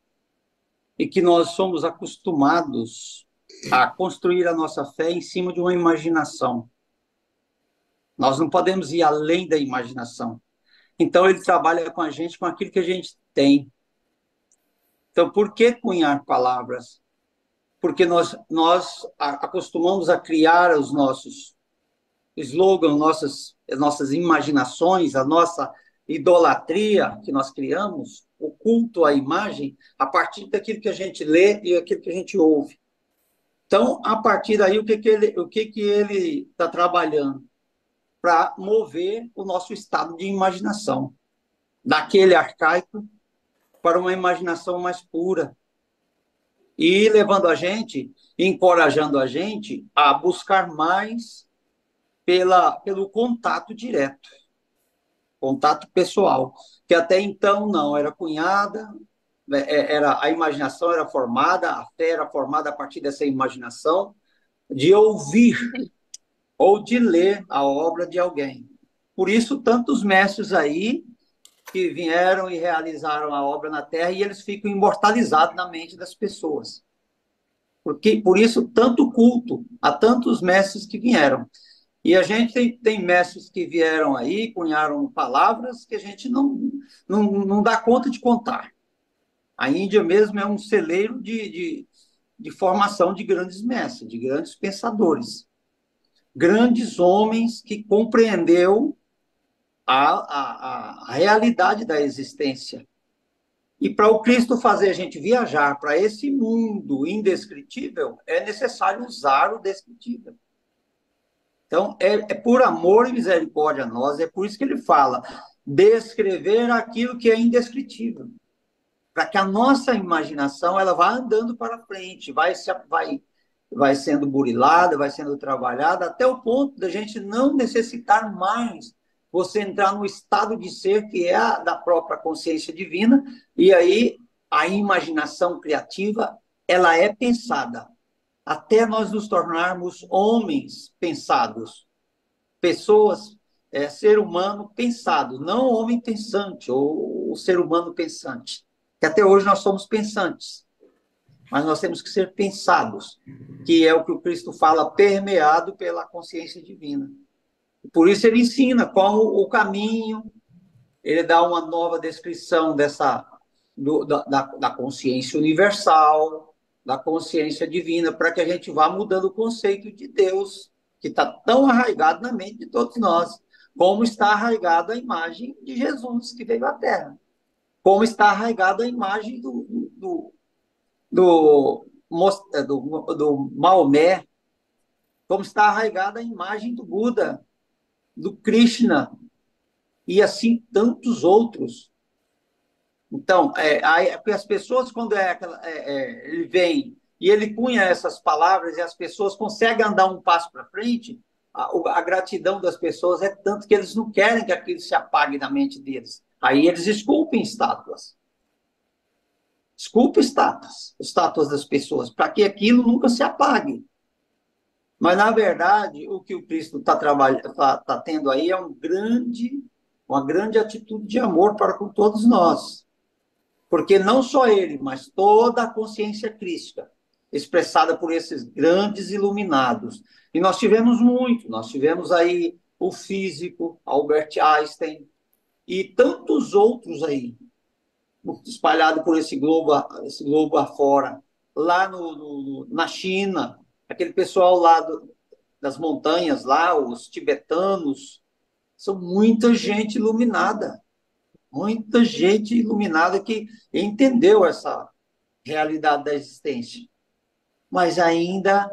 e que nós somos acostumados a construir a nossa fé em cima de uma imaginação. Nós não podemos ir além da imaginação. Então, ele trabalha com a gente com aquilo que a gente tem. Então, por que cunhar palavras? Porque nós acostumamos a criar os nossos slogans, nossas imaginações, a nossa idolatria que nós criamos, o culto à imagem, a partir daquilo que a gente lê e aquilo que a gente ouve. Então, a partir daí, o que ele está trabalhando? Para mover o nosso estado de imaginação, daquele arcaico para uma imaginação mais pura, e levando a gente, encorajando a gente a buscar mais pelo contato direto, contato pessoal, que até então não era cunhada, a imaginação era formada, a fé era formada a partir dessa imaginação, de ouvir ou de ler a obra de alguém. Por isso, tantos mestres aí que vieram e realizaram a obra na Terra e eles ficam imortalizados na mente das pessoas. Por isso, tanto culto a tantos mestres que vieram. E a gente tem mestres que vieram aí, cunharam palavras que a gente não dá conta de contar. A Índia mesmo é um celeiro de formação de grandes mestres, de grandes pensadores, grandes homens que compreendeu a realidade da existência. E para o Cristo fazer a gente viajar para esse mundo indescritível, é necessário usar o descritível. Então, é por amor e misericórdia a nós, é por isso que ele fala, descrever aquilo que é indescritível. Para que a nossa imaginação ela vá andando para frente, vai sendo burilada, vai sendo trabalhada, até o ponto da gente não necessitar mais você entrar no estado de ser que é a da própria consciência divina, e aí a imaginação criativa, ela é pensada, até nós nos tornarmos homens pensados, pessoas, ser humano pensado, não homem pensante, ou o ser humano pensante, que até hoje nós somos pensantes, mas nós temos que ser pensados, que é o que o Cristo fala, permeado pela consciência divina. Por isso ele ensina como o caminho, ele dá uma nova descrição da consciência universal, da consciência divina, para que a gente vá mudando o conceito de Deus, que está tão arraigado na mente de todos nós, como está arraigada a imagem de Jesus, que veio à Terra, como está arraigada a imagem do Maomé, como está arraigada a imagem do Buda, do Krishna, e assim tantos outros. Então, as pessoas, quando ele vem e ele cunha essas palavras e as pessoas conseguem andar um passo para frente, a gratidão das pessoas é tanto que eles não querem que aquilo se apague na mente deles. Aí eles esculpem estátuas. Esculpem estátuas das pessoas, para que aquilo nunca se apague. Mas, na verdade, o que o Cristo está tendo aí é uma grande atitude de amor para com todos nós. Porque não só ele, mas toda a consciência crística, expressada por esses grandes iluminados. E nós tivemos aí o físico Albert Einstein e tantos outros aí, espalhados por esse globo afora. Lá na China, aquele pessoal lá das montanhas, lá, os tibetanos, são muita gente iluminada que entendeu essa realidade da existência. Mas ainda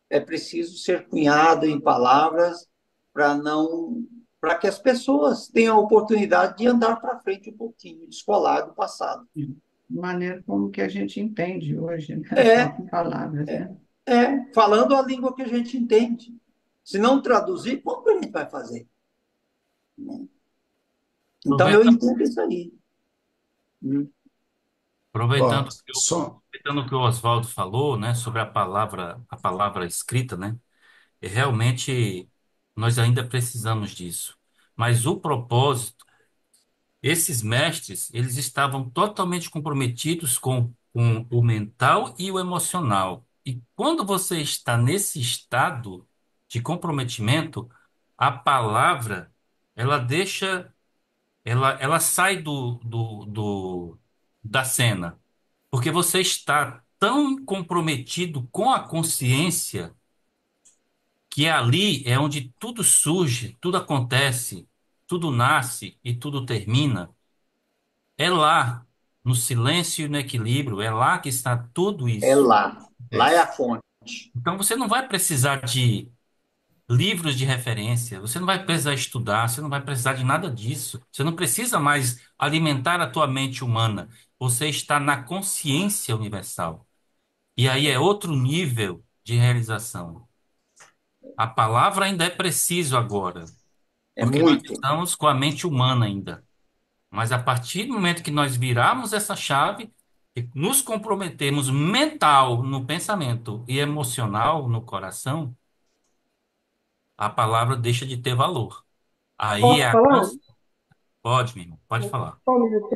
é preciso ser cunhado em palavras para que as pessoas tenham a oportunidade de andar para frente um pouquinho, descolar do passado. Maneira como que a gente entende hoje, né? É, Só com palavras, né? falando a língua que a gente entende. Se não traduzir, como que a gente vai fazer? Então, eu Aproveitando, entendo isso aí. Ó, aproveitando que só, aproveitando o que o Oswaldo falou, né, sobre a palavra escrita, né, realmente nós ainda precisamos disso. Mas o propósito, esses mestres, eles estavam totalmente comprometidos com o mental e o emocional. E quando você está nesse estado de comprometimento, a palavra, ela deixa, ela sai da cena, porque você está tão comprometido com a consciência que ali é onde tudo surge, tudo acontece, tudo nasce e tudo termina. É lá, no silêncio e no equilíbrio, é lá que está tudo É isso. lá. Lá é a Acontece. fonte. Então você não vai precisar de livros de referência, você não vai precisar estudar, você não vai precisar de nada disso. Você não precisa mais alimentar a tua mente humana. Você está na consciência universal. E aí é outro nível de realização. A palavra ainda é preciso agora, É porque nós muito. estamos com a mente humana ainda. Mas a partir do momento que nós virarmos essa chave e nos comprometemos mental no pensamento e emocional no coração, a palavra deixa de ter valor. Aí é Posso falar? Pode, meu irmão, pode falar. Só um minuto.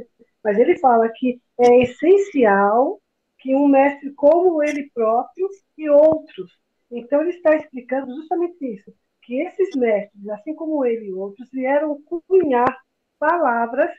Mas ele fala que é essencial que um mestre como ele próprio e outros. Então, ele está explicando justamente isso, que esses mestres, assim como ele e outros, vieram cunhar palavras,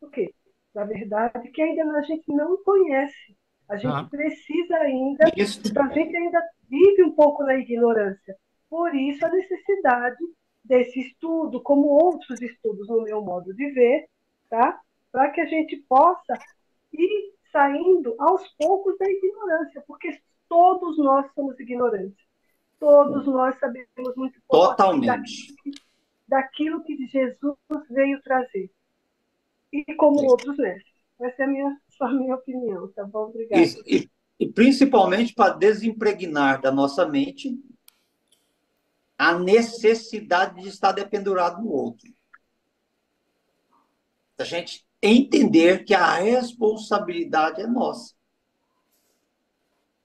o quê? Na verdade, que ainda a gente não conhece. A gente Ah, precisa ainda, Isso. então a gente ainda vive um pouco na ignorância. Por isso, a necessidade desse estudo, como outros estudos, no meu modo de ver, tá? Para que a gente possa ir saindo aos poucos da ignorância, porque todos nós somos ignorantes. Todos nós sabemos muito pouco Totalmente. daquilo que Jesus veio trazer. E como outros mestres. Essa é só a minha opinião, tá bom? Obrigada. E principalmente para desimpregnar da nossa mente a necessidade de estar dependurado no outro. A gente entender que a responsabilidade é nossa.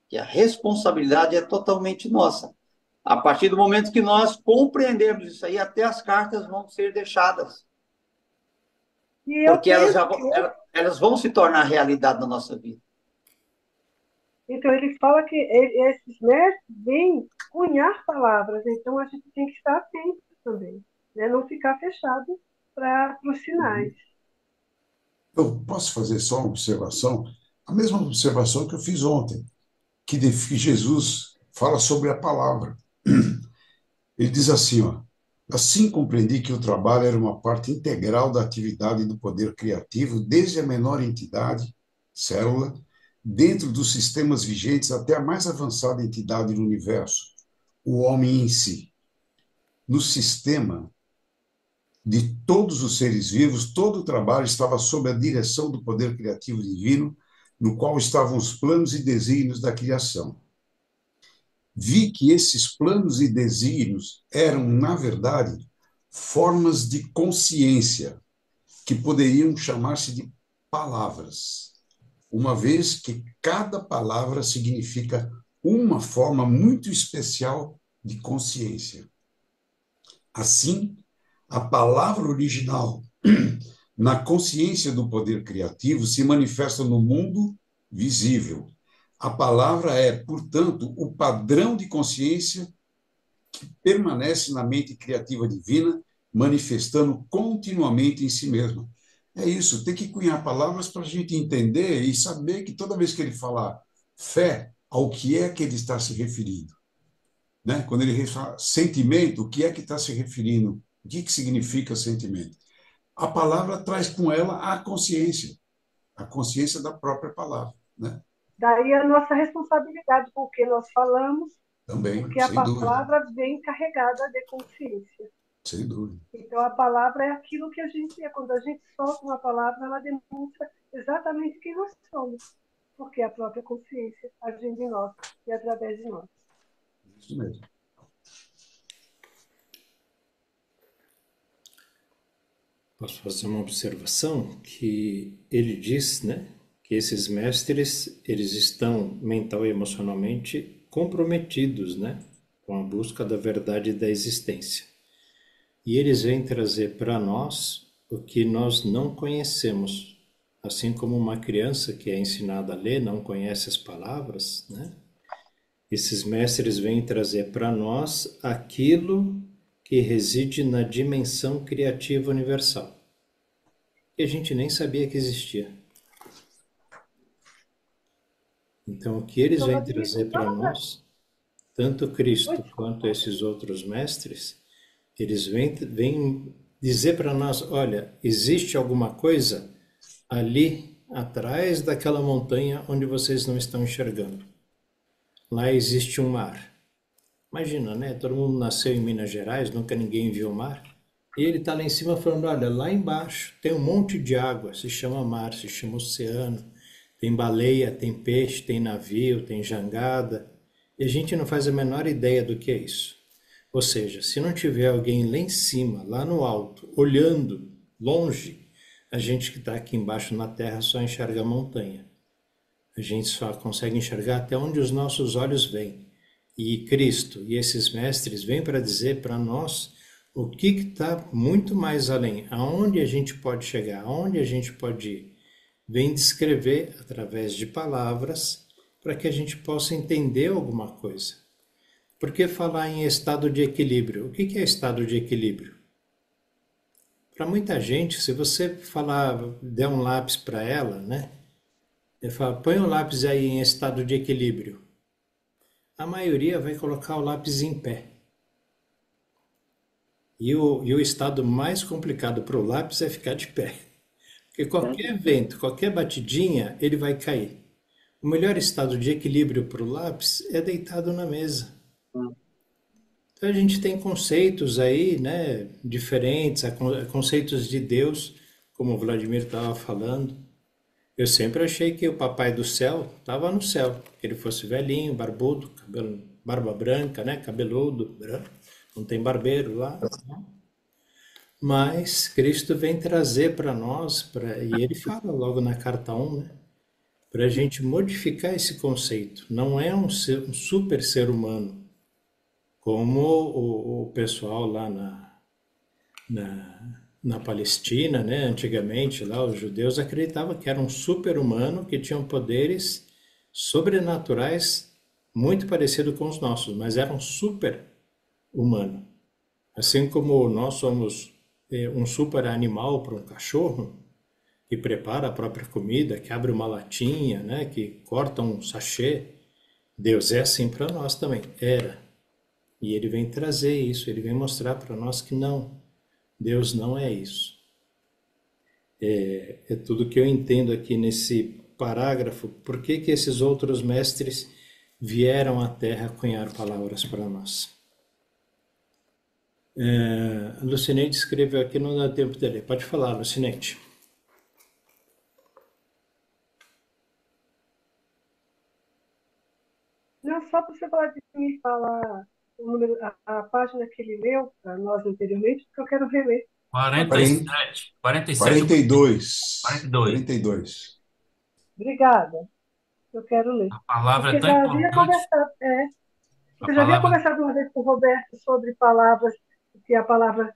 Que a responsabilidade é totalmente nossa. A partir do momento que nós compreendermos isso aí, até as cartas vão ser deixadas. E eu Porque penso elas vão se tornar realidade na nossa vida. então, ele fala que esses mestres vêm cunhar palavras, então a gente tem que estar atento também, né? Não ficar fechado para os sinais. eu posso fazer só uma observação? A mesma observação que eu fiz ontem, que Jesus fala sobre a palavra. Ele diz assim, ó, assim compreendi que o trabalho era uma parte integral da atividade do poder criativo, desde a menor entidade, célula, dentro dos sistemas vigentes até a mais avançada entidade no universo, o homem em si. No sistema de todos os seres vivos, todo o trabalho estava sob a direção do poder criativo divino, no qual estavam os planos e desígnios da criação. Vi que esses planos e desígnios eram, na verdade, formas de consciência que poderiam chamar-se de palavras, uma vez que cada palavra significa uma forma muito especial de consciência. Assim, a palavra original na consciência do poder criativo se manifesta no mundo visível. A palavra é, portanto, o padrão de consciência que permanece na mente criativa divina, manifestando continuamente em si mesma. É isso, tem que cunhar palavras para a gente entender e saber que toda vez que ele falar fé, ao que é que ele está se referindo, né? Quando ele fala sentimento, o que é que está se referindo? O que significa sentimento? A palavra traz com ela a consciência da própria palavra, né? Daí a nossa responsabilidade com o que nós falamos, Também, porque a sem dúvida, palavra vem carregada de consciência. sem dúvida. Então, a palavra é aquilo que a gente é. Quando a gente solta uma palavra, ela demonstra exatamente quem nós somos, porque é a própria consciência agindo em nós e através de nós. Isso mesmo. Posso fazer uma observação que ele diz, né, que esses mestres, eles estão mental e emocionalmente comprometidos, né, com a busca da verdade da existência. E eles vêm trazer para nós o que nós não conhecemos, assim como uma criança que é ensinada a ler não conhece as palavras, né? Esses mestres vêm trazer para nós aquilo que reside na dimensão criativa universal, que a gente nem sabia que existia. Então, o que eles vêm trazer para nós, tanto Cristo quanto esses outros mestres, eles vêm dizer para nós, olha, existe alguma coisa ali atrás daquela montanha onde vocês não estão enxergando. Lá existe um mar. Imagina, né? Todo mundo nasceu em Minas Gerais, nunca ninguém viu o mar. E ele está lá em cima falando, olha, lá embaixo tem um monte de água, se chama mar, se chama oceano. Tem baleia, tem peixe, tem navio, tem jangada. E a gente não faz a menor ideia do que é isso. Ou seja, se não tiver alguém lá em cima, lá no alto, olhando longe, a gente que está aqui embaixo na terra só enxerga a montanha. A gente só consegue enxergar até onde os nossos olhos veem. E Cristo e esses mestres vêm para dizer para nós o que está muito mais além, aonde a gente pode chegar, aonde a gente pode ir. Vem descrever através de palavras para que a gente possa entender alguma coisa. Por que falar em estado de equilíbrio? O que é estado de equilíbrio? Para muita gente, se você falar, der um lápis para ela, né? Ele fala, põe o lápis aí em estado de equilíbrio. A maioria vai colocar o lápis em pé. E o estado mais complicado para o lápis é ficar de pé. Porque qualquer vento, qualquer batidinha, ele vai cair. O melhor estado de equilíbrio para o lápis é deitado na mesa. Então a gente tem conceitos aí, né, diferentes, conceitos de Deus, como o Vladimir estava falando. Eu sempre achei que o papai do céu estava no céu, que ele fosse velhinho, barbudo, barba branca, né, cabeludo, branco, não tem barbeiro lá. Mas Cristo vem trazer para nós, e ele fala logo na carta 1, né, para a gente modificar esse conceito. Não é um super ser humano, como o pessoal lá na Palestina, né, antigamente, lá os judeus acreditavam que era um super-humano que tinham poderes sobrenaturais muito parecidos com os nossos, mas era um super-humano. Assim como nós somos um super-animal para um cachorro, que prepara a própria comida, que abre uma latinha, né, que corta um sachê, Deus é assim para nós também, era. E ele vem trazer isso, ele vem mostrar para nós que não, Deus não é isso. É tudo que eu entendo aqui nesse parágrafo. Por que que esses outros mestres vieram à Terra cunhar palavras para nós? A Lucineide escreveu aqui, não dá tempo de ler. Pode falar, Lucineide. Não, só para você falar de mim, falar o número, a página que ele leu para nós anteriormente, porque eu quero reler. 47. 47. 42. 42. 42. Obrigada. Eu quero ler. A palavra é Porque tão já havia importante. conversado, A você já havia palavra, conversado uma vez com o Roberto sobre palavras, que a palavra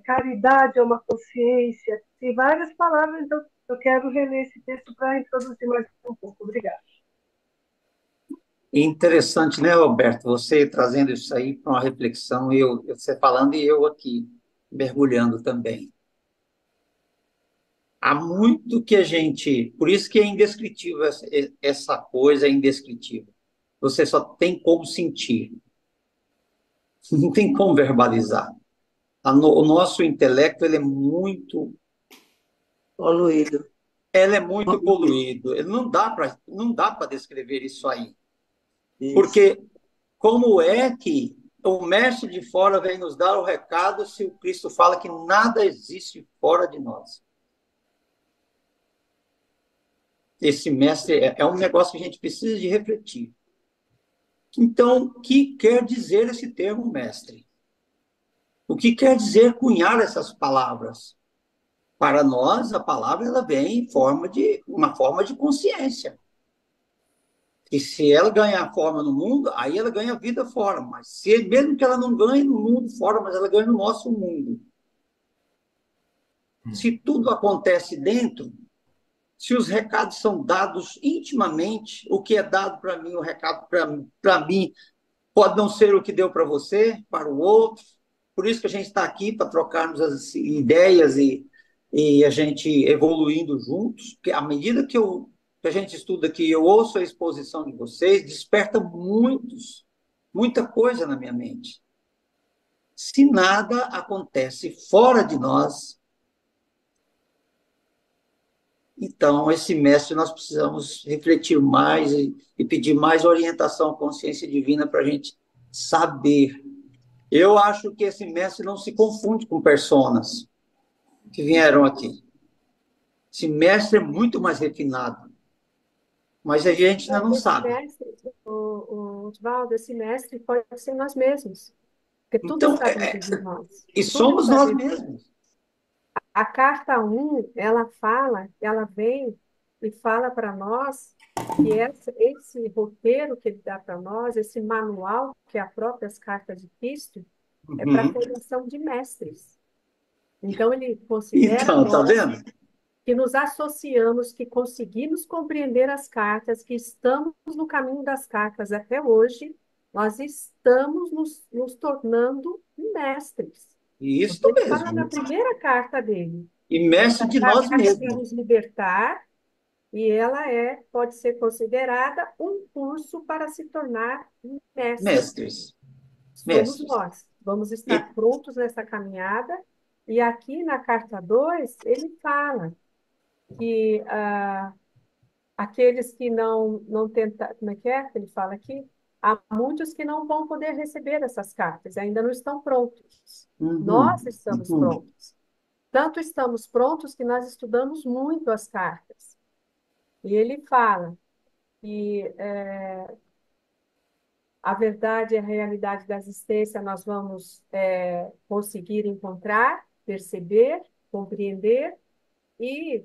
caridade é uma consciência, tem várias palavras, então eu quero reler esse texto para introduzir mais um pouco. Obrigada. Interessante, né, Roberto? Você trazendo isso aí para uma reflexão, você falando e eu aqui mergulhando também. Há muito que a gente. Por isso que é indescritível, essa coisa é indescritível. Você só tem como sentir, não tem como verbalizar. O nosso intelecto Poluído. ele é muito poluído. Ele não dá para descrever isso aí. Isso. Porque como é que o mestre de fora vem nos dar o recado se o Cristo fala que nada existe fora de nós? Esse mestre é um negócio que a gente precisa de refletir. Então, o que quer dizer esse termo mestre? O que quer dizer cunhar essas palavras? Para nós, a palavra ela vem em forma de uma forma de consciência. E se ela ganhar forma no mundo, aí ela ganha vida fora. Mas mesmo que ela não ganhe no mundo fora, mas ela ganha no nosso mundo. Se tudo acontece dentro, se os recados são dados intimamente, o que é dado para mim, o recado para mim, pode não ser o que deu para você, para o outro. Por isso que a gente está aqui, para trocarmos as ideias e a gente evoluindo juntos. Porque à medida que a gente estuda aqui, eu ouço a exposição de vocês, desperta muita coisa na minha mente. Se nada acontece fora de nós, então, esse mestre nós precisamos refletir mais e pedir mais orientação à consciência divina para a gente saber. Eu acho que esse mestre não se confunde com personas que vieram aqui. Esse mestre é muito mais refinado, mas a gente ainda não Esse sabe. mestre, Oswaldo, esse mestre pode ser nós mesmos, porque tudo Então, está dentro de nós. e Tudo somos está nós dentro. mesmos. A carta 1, ela vem e fala para nós que esse roteiro que ele dá para nós, esse manual, que é a própria cartas de Cristo, é para a formação de mestres. Então, ele considera Então, tá nós vendo? que nos associamos, que conseguimos compreender as cartas, que estamos no caminho das cartas até hoje, nós estamos nos tornando mestres. Isso Porque ele fala na mesmo. primeira carta dele. E mestre Essa de carta nós é para mesmos. nos libertar e ela pode ser considerada um curso para se tornar mestre. Mestres. Somos Mestres. nós. Vamos E, estar prontos nessa caminhada. E aqui na carta 2 ele fala que aqueles que não tentam, como é que é? Ele fala aqui, há muitos que não vão poder receber essas cartas, ainda não estão prontos. Nós estamos uhum. prontos. Tanto estamos prontos que nós estudamos muito as cartas. E ele fala que a verdade e a realidade da existência nós vamos conseguir encontrar, perceber, compreender, e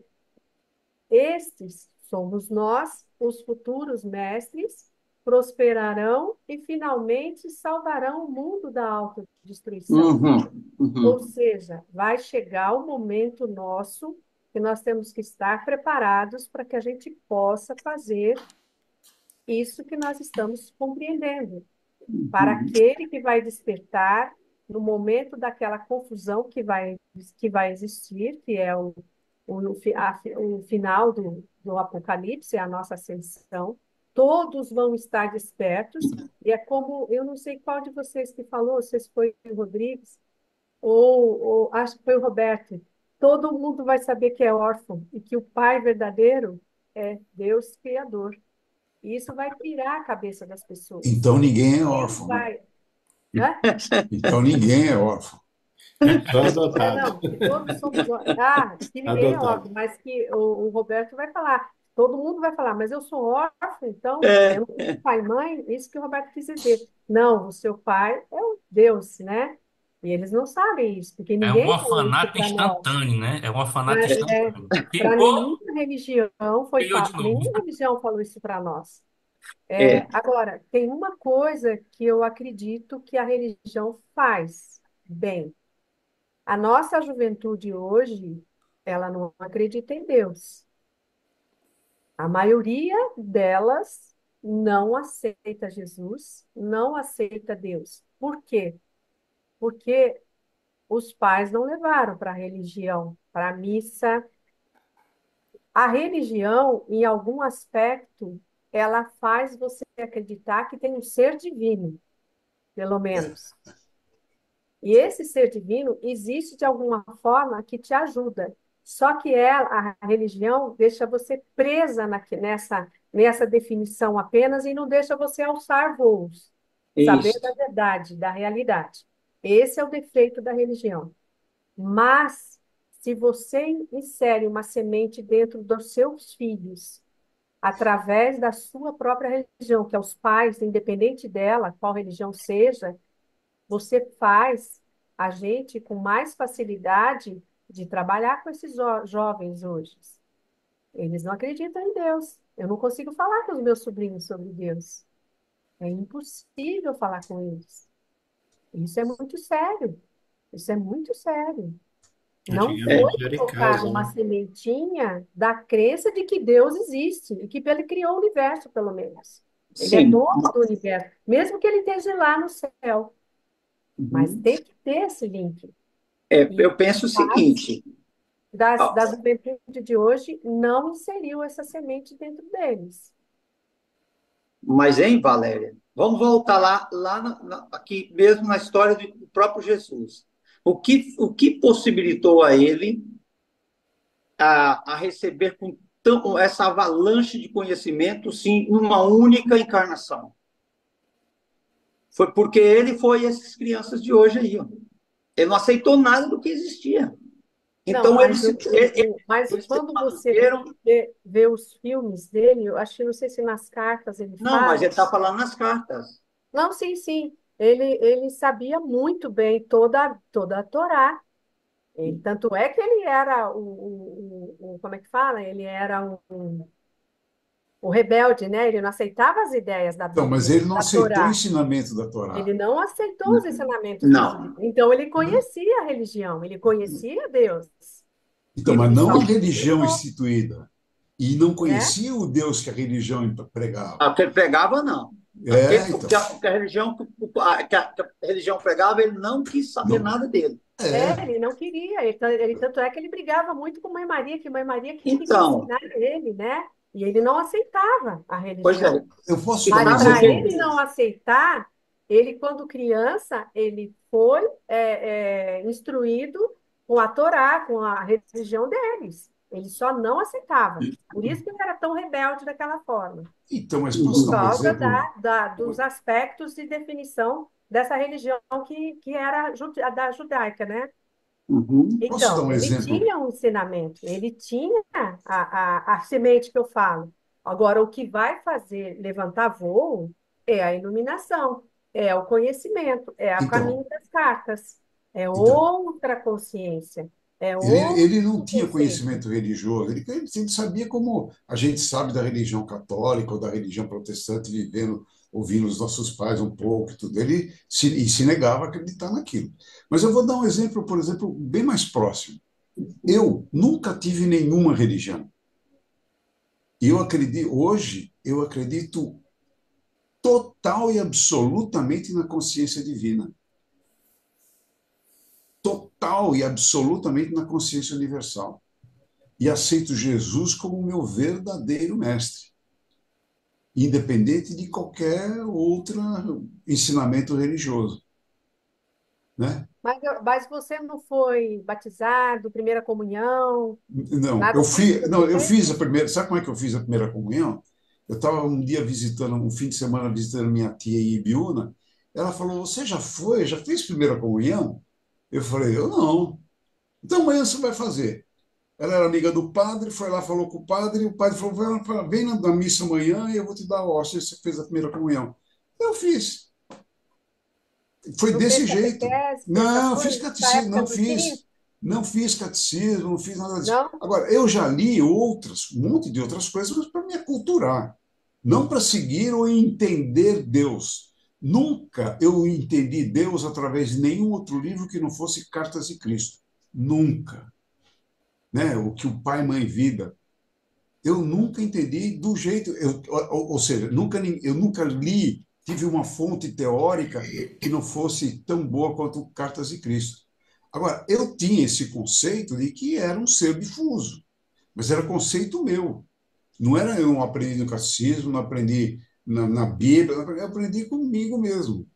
estes somos nós, os futuros mestres, prosperarão e finalmente salvarão o mundo da autodestruição. Ou seja, vai chegar o momento nosso que nós temos que estar preparados para que a gente possa fazer isso que nós estamos compreendendo. Para aquele que vai despertar no momento daquela confusão que vai existir, que é o final do Apocalipse, é a nossa ascensão, todos vão estar despertos, e é como, eu não sei qual de vocês que falou, se foi o Rodrigues, ou acho que foi o Roberto, todo mundo vai saber que é órfão, e que o Pai verdadeiro é Deus Criador. E isso vai pirar a cabeça das pessoas. Então ninguém é Ele órfão, né? vai. Hã? Então ninguém é órfão. Só adotado. Não, que todos somos. Que ninguém é Adotado. órfão, mas que o Roberto vai falar. Todo mundo vai falar, mas eu sou órfão, então eu É, não tenho pai e mãe, isso que o Roberto quis dizer. Não, o seu pai é o Deus, né? E eles não sabem isso, porque É um ninguém falou isso orfanato para nós. instantâneo, né? É um orfanato instantâneo. Para Pingou, nenhuma religião criou de novo. nenhuma religião falou isso para nós. é. Agora, tem uma coisa que eu acredito que a religião faz bem. A nossa juventude hoje, ela não acredita em Deus. A maioria delas não aceita Jesus, não aceita Deus. Por quê? Porque os pais não levaram para a religião, para a missa. A religião, em algum aspecto, ela faz você acreditar que tem um ser divino, pelo menos. E esse ser divino existe de alguma forma que te ajuda. Só que a religião deixa você presa nessa definição apenas e não deixa você alçar voos, saber Isso. da verdade, da realidade. Esse é o defeito da religião. Mas, se você insere uma semente dentro dos seus filhos, através da sua própria religião, que é os pais, independente dela, qual religião seja, você faz a gente com mais facilidade de trabalhar com esses jovens hoje. Eles não acreditam em Deus. Eu não consigo falar com os meus sobrinhos sobre Deus. É impossível falar com eles. Isso é muito sério. Isso é muito sério. Não foi Antigamente era em colocar casa, uma né? sementinha da crença de que Deus existe e que ele criou o universo, pelo menos. Ele é Sim. dono do universo, mesmo que ele esteja lá no céu. Mas Uhum. tem que ter esse link. E Eu penso o pais seguinte, da juventude de hoje não inseriu essa semente dentro deles. mas, hein, Valéria? Vamos voltar aqui mesmo na história do próprio Jesus. O que possibilitou a ele a receber essa avalanche de conhecimento, sim, numa única encarnação? Foi porque ele foi essas crianças de hoje aí, ó. Ele não aceitou nada do que existia. Não, Então, mas, mas eles se quando você manteram. vê os filmes dele, eu acho que não sei se nas cartas ele Não, mas fala. ele está falando nas cartas. Não, sim, sim. Ele sabia muito bem toda a Torá. Tanto é que ele era como é que fala? Ele era o rebelde, né? Ele não aceitava as ideias da Então, mas Bíblia, ele não da aceitou o Torá. ensinamento da Torá. Ele não aceitou os ensinamentos do Não. judaísmo. Então, ele conhecia a religião, ele conhecia Deus. Então, mas Ele não só a não religião aceitou, instituída. E não né? conhecia o Deus que a religião pregava. A que ele pregava, não. Então. Que a religião, que a religião pregava, ele não quis saber Não, nada dele. Ele não queria. Tanto é que ele brigava muito com Mãe Maria, que Mãe Maria que queria Então, ensinar ele, né? E ele não aceitava a pois é. religião. eu posso E dar um Mas sabe o para exemplo? ele não aceitar, ele, quando criança, ele foi instruído com a Torá, com a religião deles. Ele só não aceitava. Por isso que ele era tão rebelde daquela forma. Então, mas posso Por dar um causa exemplo? dos aspectos de definição dessa religião que era a da judaica, né? Uhum. Posso dar Então, um ele exemplo? tinha um ensinamento, ele tinha a semente que eu falo. Agora, o que vai fazer levantar voo é a iluminação, é o conhecimento, é o Então, caminho das cartas, é então outra consciência, é ele outro não tinha conceito. conhecimento religioso, ele sabia como a gente sabe da religião católica ou da religião protestante, vivendo, ouvindo os nossos pais um pouco e tudo. E se negava a acreditar naquilo. Mas eu vou dar um exemplo, por exemplo, bem mais próximo. Eu nunca tive nenhuma religião. E eu acredito total e absolutamente na consciência divina. Total e absolutamente na consciência universal. E aceito Jesus como meu verdadeiro mestre, independente de qualquer outro ensinamento religioso, né? Mas você não foi batizado, primeira comunhão, Não, nada disso você eu fez? fiz a primeira, sabe como é que eu fiz a primeira comunhão? Eu estava um dia visitando, um fim de semana visitando minha tia em Ibiúna, ela falou, você já fez primeira comunhão? Eu falei, eu não. Então amanhã você vai fazer. Ela era amiga do padre, foi lá, falou com o padre falou, vem na missa amanhã e eu vou te dar a hóstia, você fez a primeira comunhão. Eu fiz. Foi Não fez desse jeito. catequese, essas Não, fiz coisas? Nessa catecismo, época não tinha? não fiz catecismo, não fiz nada disso. Não? Agora, eu já li um monte de outras coisas, mas para me aculturar, não para seguir ou entender Deus. Nunca eu entendi Deus através de nenhum outro livro que não fosse Cartas de Cristo. Nunca. Né? O que o Pai, Mãe, Vida eu nunca entendi do jeito, ou seja, eu nunca li, tive uma fonte teórica que não fosse tão boa quanto Cartas de Cristo. Agora, eu tinha esse conceito de que era um ser difuso, mas era conceito meu. Não era eu aprendi no catecismo, não aprendi na Bíblia, eu aprendi comigo mesmo.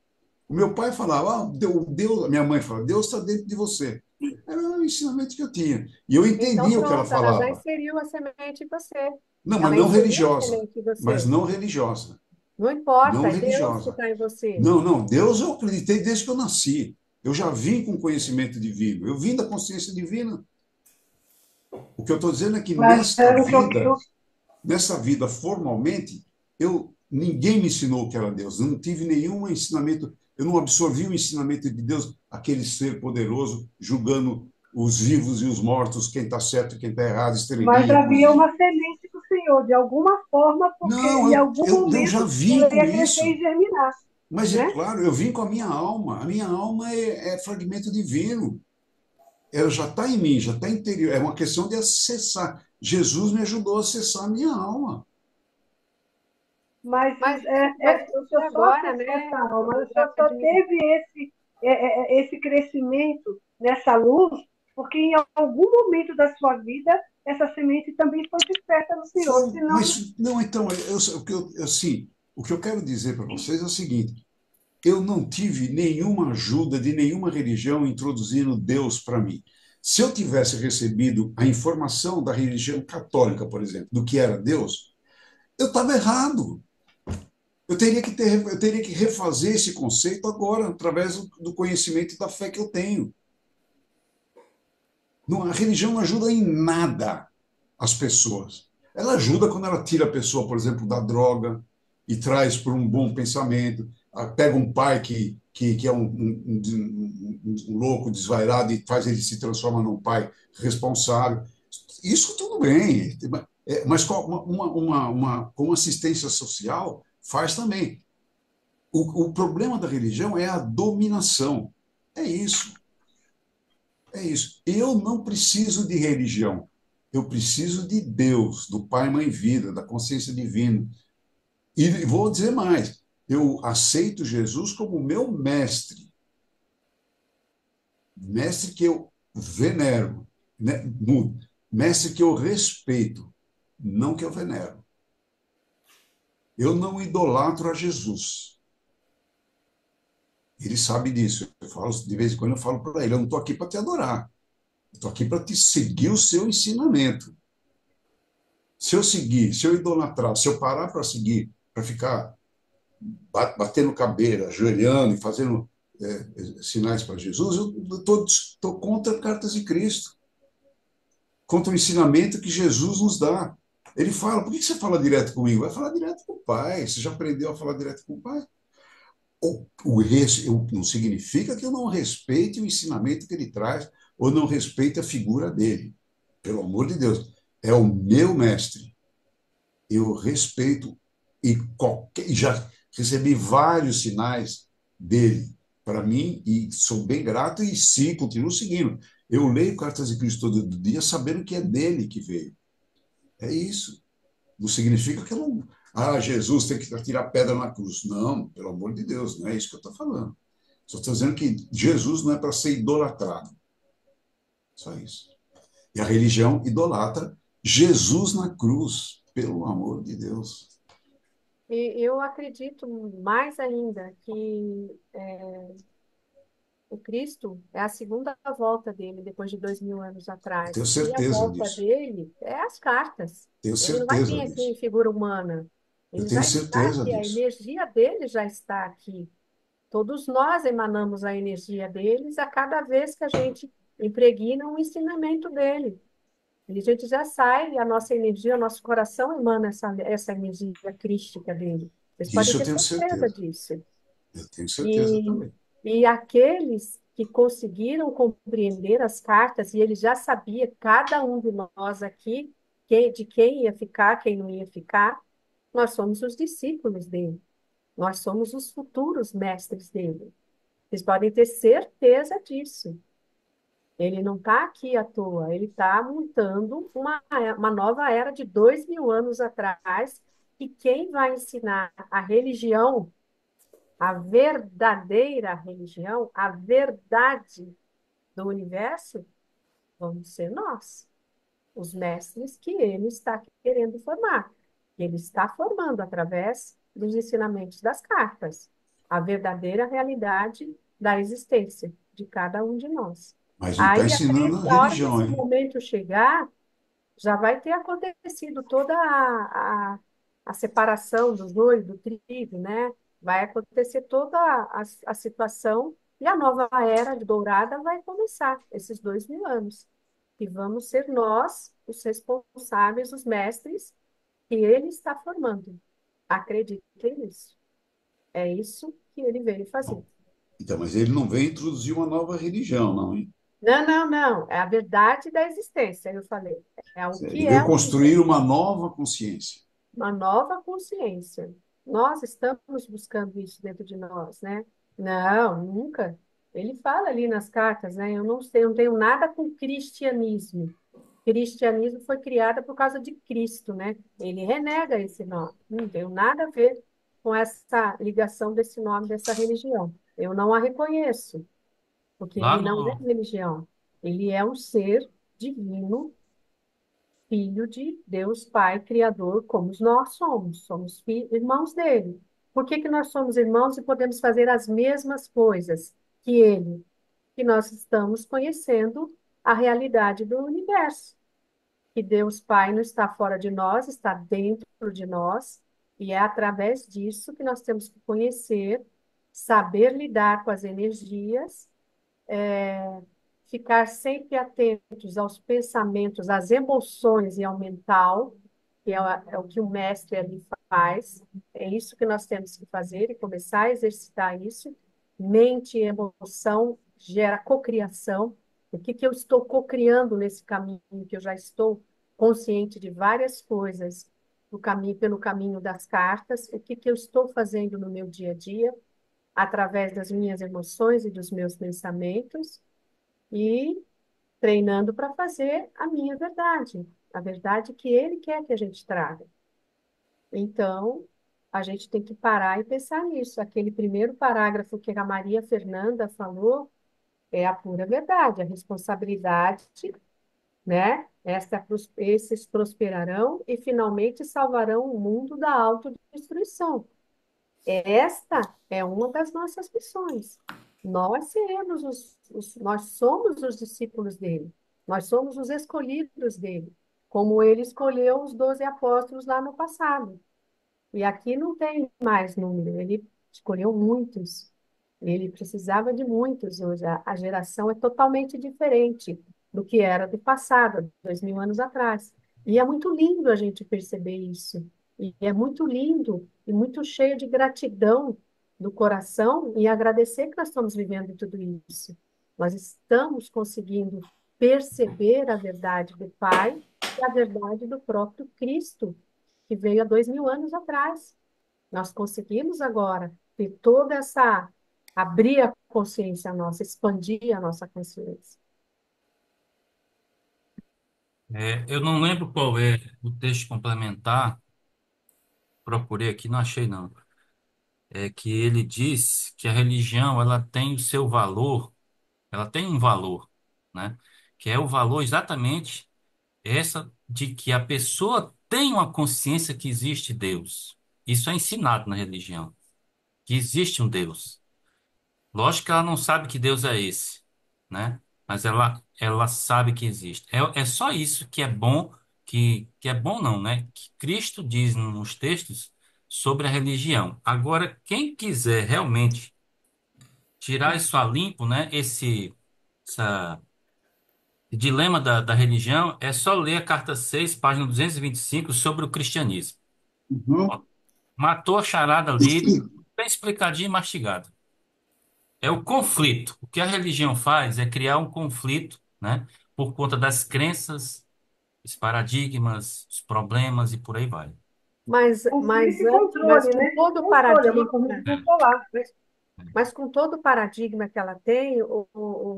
O meu pai falava, Deus, a minha mãe falava, Deus está dentro de você. Era o ensinamento que eu tinha. E eu Então, entendia o que ela pronto, ela já falava. inseriu a semente em você. Não, mas Ela não inseriu a religiosa. semente em Mas você. não religiosa. Não Não importa, é Deus que religiosa. está em você. Não, não. Deus eu acreditei desde que eu nasci. Eu já vim com conhecimento divino. Eu vim da consciência divina. O que eu estou dizendo é que Mas nessa vida formalmente, ninguém me ensinou o que era Deus. Eu não tive nenhum ensinamento, eu não absorvi o ensinamento de Deus, aquele ser poderoso, julgando os vivos e os mortos, quem está certo e quem está errado, mas estrelinha, havia inclusive. uma semente do Senhor, de alguma forma, porque Não, em algum eu já momento vim ela com ia crescer e isso. germinar, Mas é né? claro, eu vim com a minha alma. A minha alma é fragmento divino. Ela já está em mim, já está interior. É uma questão de acessar. Jesus me ajudou a acessar a minha alma. Mas Mas o você senhor só agora, acessou né, essa alma, o já senhor se só admite. teve esse crescimento nessa luz, porque em algum momento da sua vida essa semente também foi desperta no Senhor, Foi, senão mas não, então, assim, o que eu quero dizer para vocês é o seguinte: eu não tive nenhuma ajuda de nenhuma religião introduzindo Deus para mim. Se eu tivesse recebido a informação da religião católica, por exemplo, do que era Deus, eu estava errado. Eu teria que refazer esse conceito agora, através do conhecimento e da fé que eu tenho. Não, a religião não ajuda em nada as pessoas. Ela ajuda quando ela tira a pessoa, por exemplo, da droga e traz para um bom pensamento. Pega um pai que é um louco, desvairado, e faz ele se transforma num pai responsável. Isso tudo bem, mas com assistência social faz também. O problema da religião é a dominação. É isso. É isso. Eu não preciso de religião. Eu preciso de Deus, do Pai, Mãe, Vida, da consciência divina. E vou dizer mais. Eu aceito Jesus como meu mestre. Mestre que eu venero. Né? Mestre que eu respeito. Não que eu venero. Eu não idolatro a Jesus. Ele sabe disso. De vez em quando eu falo para ele, eu não estou aqui para te adorar. Estou aqui para te seguir o seu ensinamento. Se eu seguir, se eu idolatrar, se eu parar para seguir, para ficar batendo cabelo, ajoelhando e fazendo sinais para Jesus, eu estou contra cartas de Cristo, contra o ensinamento que Jesus nos dá. Ele fala, por que você fala direto comigo? Vai falar direto com o Pai. Você já aprendeu a falar direto com o Pai? Não significa que eu não respeite o ensinamento que ele traz ou não respeite a figura dele. Pelo amor de Deus. É o meu mestre. Eu respeito e já recebi vários sinais dele para mim e sou bem grato e sim, continuo seguindo. Eu leio Cartas de Cristo todo dia sabendo que é dele que veio. É isso. Não significa que eu não. Ah, Jesus tem que tirar pedra na cruz. Não, pelo amor de Deus, não é isso que eu estou falando. Só estou dizendo que Jesus não é para ser idolatrado. Só isso. E a religião idolatra Jesus na cruz, pelo amor de Deus. E eu acredito mais ainda que o Cristo é a segunda volta dele, depois de 2000 anos Eu tenho atrás. E a certeza volta disso. dele é as cartas. Tenho Ele não vai certeza vir aqui em disso. figura humana. Eu Ele tenho já está certeza aqui, a disso. energia dele já está aqui. Todos nós emanamos a energia deles a cada vez que a gente impregna um ensinamento dele. E a gente já sai, a nossa energia, o nosso coração emana essa energia crística dele. Vocês podem Disso eu ter tenho certeza certeza. disso. Eu tenho certeza E, também. e aqueles que conseguiram compreender as cartas, e ele já sabia, cada um de nós aqui, de quem ia ficar, quem não ia ficar, nós somos os discípulos dele. Nós somos os futuros mestres dele. Vocês podem ter certeza disso. Ele não está aqui à toa, ele está montando uma nova era de 2.000 anos atrás, e quem vai ensinar a religião, a verdadeira religião, a verdade do universo, vamos ser nós, os mestres que ele está querendo formar. Ele está formando através dos ensinamentos das cartas, a verdadeira realidade da existência de cada um de nós. Mas não está Aí, ensinando a a hora que religião, esse hein? momento chegar, já vai ter acontecido toda a separação do joio do trigo, né? Vai acontecer toda a situação, e a nova era dourada vai começar, esses 2.000 anos. E vamos ser nós os responsáveis, os mestres que ele está formando. Acreditem nisso. É isso que ele veio fazer. Bom, então, mas ele não veio introduzir uma nova religião, não, hein? Não, não, não. É a verdade da existência, eu falei. É o Ele que é veio o construir universo. uma nova consciência. Uma nova consciência. Nós estamos buscando isso dentro de nós, né? Não, nunca. Ele fala ali nas cartas, né? Eu não sei, eu não tenho nada com cristianismo. Cristianismo foi criada por causa de Cristo, né? Ele renega esse nome. Não tenho nada a ver com essa ligação desse nome, dessa religião. Eu não a reconheço, porque Lá ele não é no, religião. Ele é um ser divino, filho de Deus Pai, Criador, como nós somos. Somos irmãos dele. Por que que nós somos irmãos e podemos fazer as mesmas coisas que ele? Que nós estamos conhecendo a realidade do universo. Que Deus Pai não está fora de nós, está dentro de nós, e é através disso que nós temos que conhecer, saber lidar com as energias, ficar sempre atentos aos pensamentos, às emoções e ao mental, que é o que o mestre ali faz. É isso que nós temos que fazer e começar a exercitar isso. Mente e emoção gera cocriação. O que que eu estou cocriando nesse caminho, que eu já estou consciente de várias coisas no caminho, pelo caminho das cartas, o que que eu estou fazendo no meu dia a dia, através das minhas emoções e dos meus pensamentos, e treinando para fazer a minha verdade, a verdade que ele quer que a gente traga. Então, a gente tem que parar e pensar nisso. Aquele primeiro parágrafo que a Maria Fernanda falou é a pura verdade, a responsabilidade, né? Esses prosperarão e finalmente salvarão o mundo da autodestruição. Esta é uma das nossas missões. Nós somos os discípulos dele. Nós somos os escolhidos dele, como ele escolheu os 12 apóstolos lá no passado. E aqui não tem mais número, ele escolheu muitos. Ele precisava de muitos hoje. A geração é totalmente diferente do que era do passado, 2.000 anos atrás. E é muito lindo a gente perceber isso. E é muito lindo e muito cheio de gratidão do coração e agradecer que nós estamos vivendo tudo isso. Nós estamos conseguindo perceber a verdade do Pai e a verdade do próprio Cristo, que veio há 2.000 anos atrás. Nós conseguimos agora ter toda essa, abrir a consciência nossa, expandir a nossa consciência. eu não lembro qual é o texto complementar, procurei aqui, não achei não. É que ele diz que a religião ela tem o seu valor, ela tem um valor, né? Que é o valor exatamente essa de que a pessoa tem uma consciência que existe Deus. Isso é ensinado na religião, que existe um Deus. Lógico que ela não sabe que Deus é esse, né? Mas ela sabe que existe. É só isso que é bom, que é bom não, né? Que Cristo diz nos textos sobre a religião. Agora, quem quiser realmente tirar isso a limpo, né? Essa dilema da religião, é só ler a carta 6 página 225 sobre o cristianismo. Uhum. Ó, matou a charada ali, bem explicadinho e mastigado. É o conflito. O que a religião faz é criar um conflito, né? Por conta das crenças, os paradigmas, os problemas e por aí vai. Mas, Conflito mas, e mas controle, com né? todo o Controle, é uma paradigma, forma de É. controlar, né? Mas com todo o paradigma que ela tem, o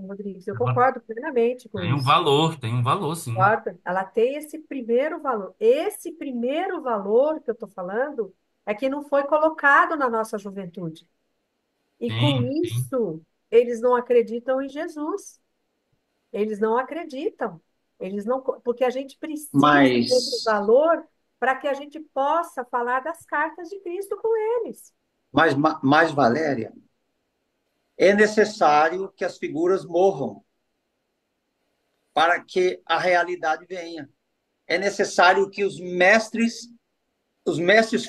Rodrigues, eu Ela concordo plenamente com isso. tem um valor, sim. Concordo? Ela tem esse primeiro valor. Esse primeiro valor que eu estou falando é que não foi colocado na nossa juventude. E com Tem, tem. isso, eles não acreditam em Jesus. Eles não acreditam. Eles não, porque a gente precisa desse Mas, valor para que a gente possa falar das cartas de Cristo com eles. mas, Valéria, é necessário que as figuras morram para que a realidade venha. É necessário que os mestres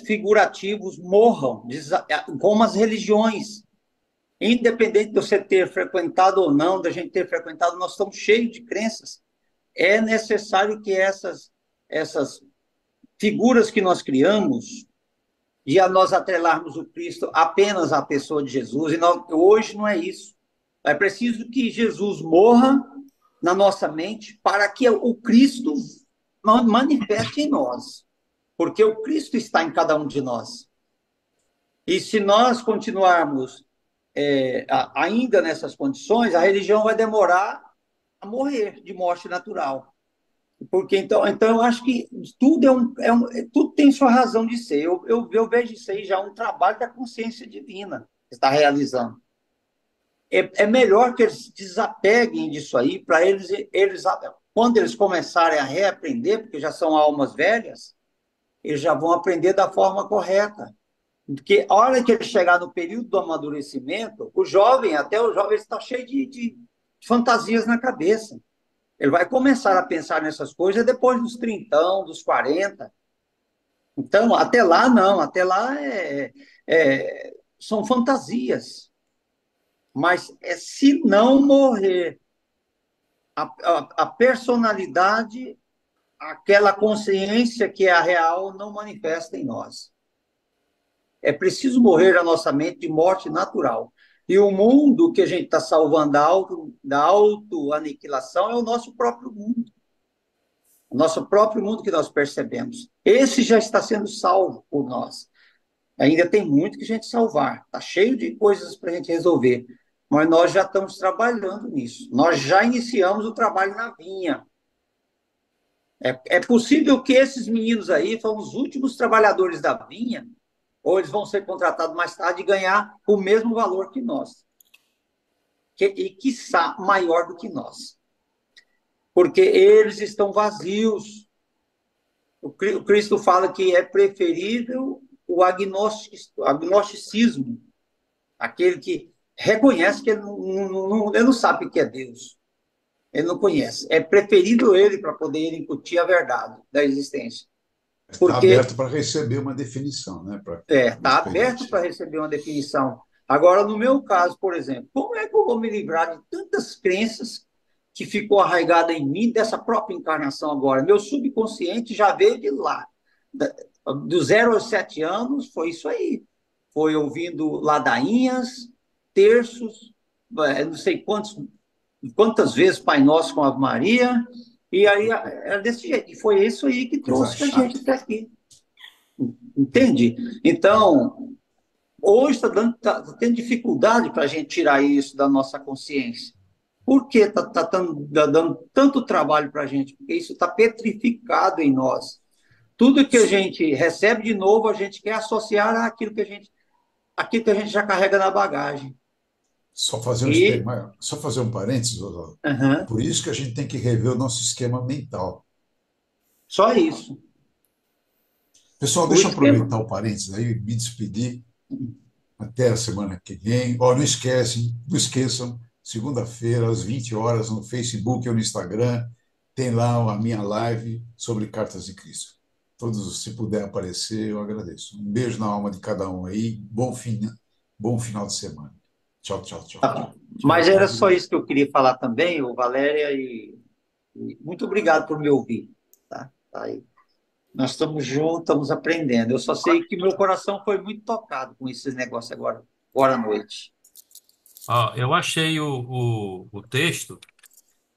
figurativos morram, como as religiões. Independente de você ter frequentado ou não, da gente ter frequentado, nós estamos cheios de crenças. É necessário que essas figuras que nós criamos, de a nós atrelarmos o Cristo apenas à pessoa de Jesus, e hoje não é isso. É preciso que Jesus morra na nossa mente para que o Cristo manifeste em nós, porque o Cristo está em cada um de nós. E se nós continuarmos ainda nessas condições, a religião vai demorar a morrer de morte natural. Porque então eu acho que tudo tudo tem sua razão de ser. Eu vejo isso aí já um trabalho da consciência divina que está realizando. É melhor que eles desapeguem disso aí para eles, quando eles começarem a reaprender, porque já são almas velhas, eles já vão aprender da forma correta. Porque a hora que ele chegar no período do amadurecimento, até o jovem está cheio de fantasias na cabeça. Ele vai começar a pensar nessas coisas depois dos 30, dos 40. Então, até lá, não. Até lá são fantasias. Mas se não morrer a personalidade, aquela consciência que é a real, não manifesta em nós. É preciso morrer a nossa mente de morte natural. E o mundo que a gente está salvando da autoaniquilação é o nosso próprio mundo. O nosso próprio mundo que nós percebemos. Esse já está sendo salvo por nós. Ainda tem muito que a gente salvar. Está cheio de coisas para a gente resolver. Mas nós já estamos trabalhando nisso. Nós já iniciamos o trabalho na vinha. É possível que esses meninos aí foram os últimos trabalhadores da vinha, ou eles vão ser contratados mais tarde e ganhar o mesmo valor que nós. E, quiçá, maior do que nós. Porque eles estão vazios. O Cristo fala que é preferível o agnosticismo, aquele que reconhece que ele não sabe o que é Deus. Ele não conhece. É preferível ele para poder incutir a verdade da existência. Está Porque aberto para receber uma definição, né? Para uma está aberto experiência. para receber uma definição. Agora, no meu caso, por exemplo, como é que eu vou me livrar de tantas crenças que ficou arraigada em mim dessa própria encarnação agora? Meu subconsciente já veio de lá. Do 0 aos 7 anos, foi isso aí. Foi ouvindo ladainhas, terços, não sei quantas vezes Pai Nosso com Ave Maria, e aí era desse jeito. E foi isso aí que Coisa trouxe a gente chata. até aqui. Entende? Então, hoje tá tendo dificuldade para a gente tirar isso da nossa consciência. Por que está dando tanto trabalho para a gente? Porque isso está petrificado em nós. Tudo que a gente recebe de novo, a gente quer associar àquilo que a gente já carrega na bagagem. E, Só fazer um parênteses, Oswaldo. uhum, Por isso que a gente tem que rever o nosso esquema mental. só isso. Pessoal, O deixa eu esquema. aproveitar o parênteses aí, me despedir. Até a semana que vem. Ó, não esqueçam, segunda-feira, às 20 horas, no Facebook ou no Instagram, tem lá a minha live sobre Cartas de Cristo. Todos, se puder aparecer, eu agradeço. Um beijo na alma de cada um aí. Bom final de semana. Tchau, tchau, tchau. Mas era só isso que eu queria falar também, o Valéria, e muito obrigado por me ouvir. Tá? Tá aí. Nós estamos juntos, estamos aprendendo. Eu só sei que meu coração foi muito tocado com esse negócio agora à noite. Ó, eu achei o texto,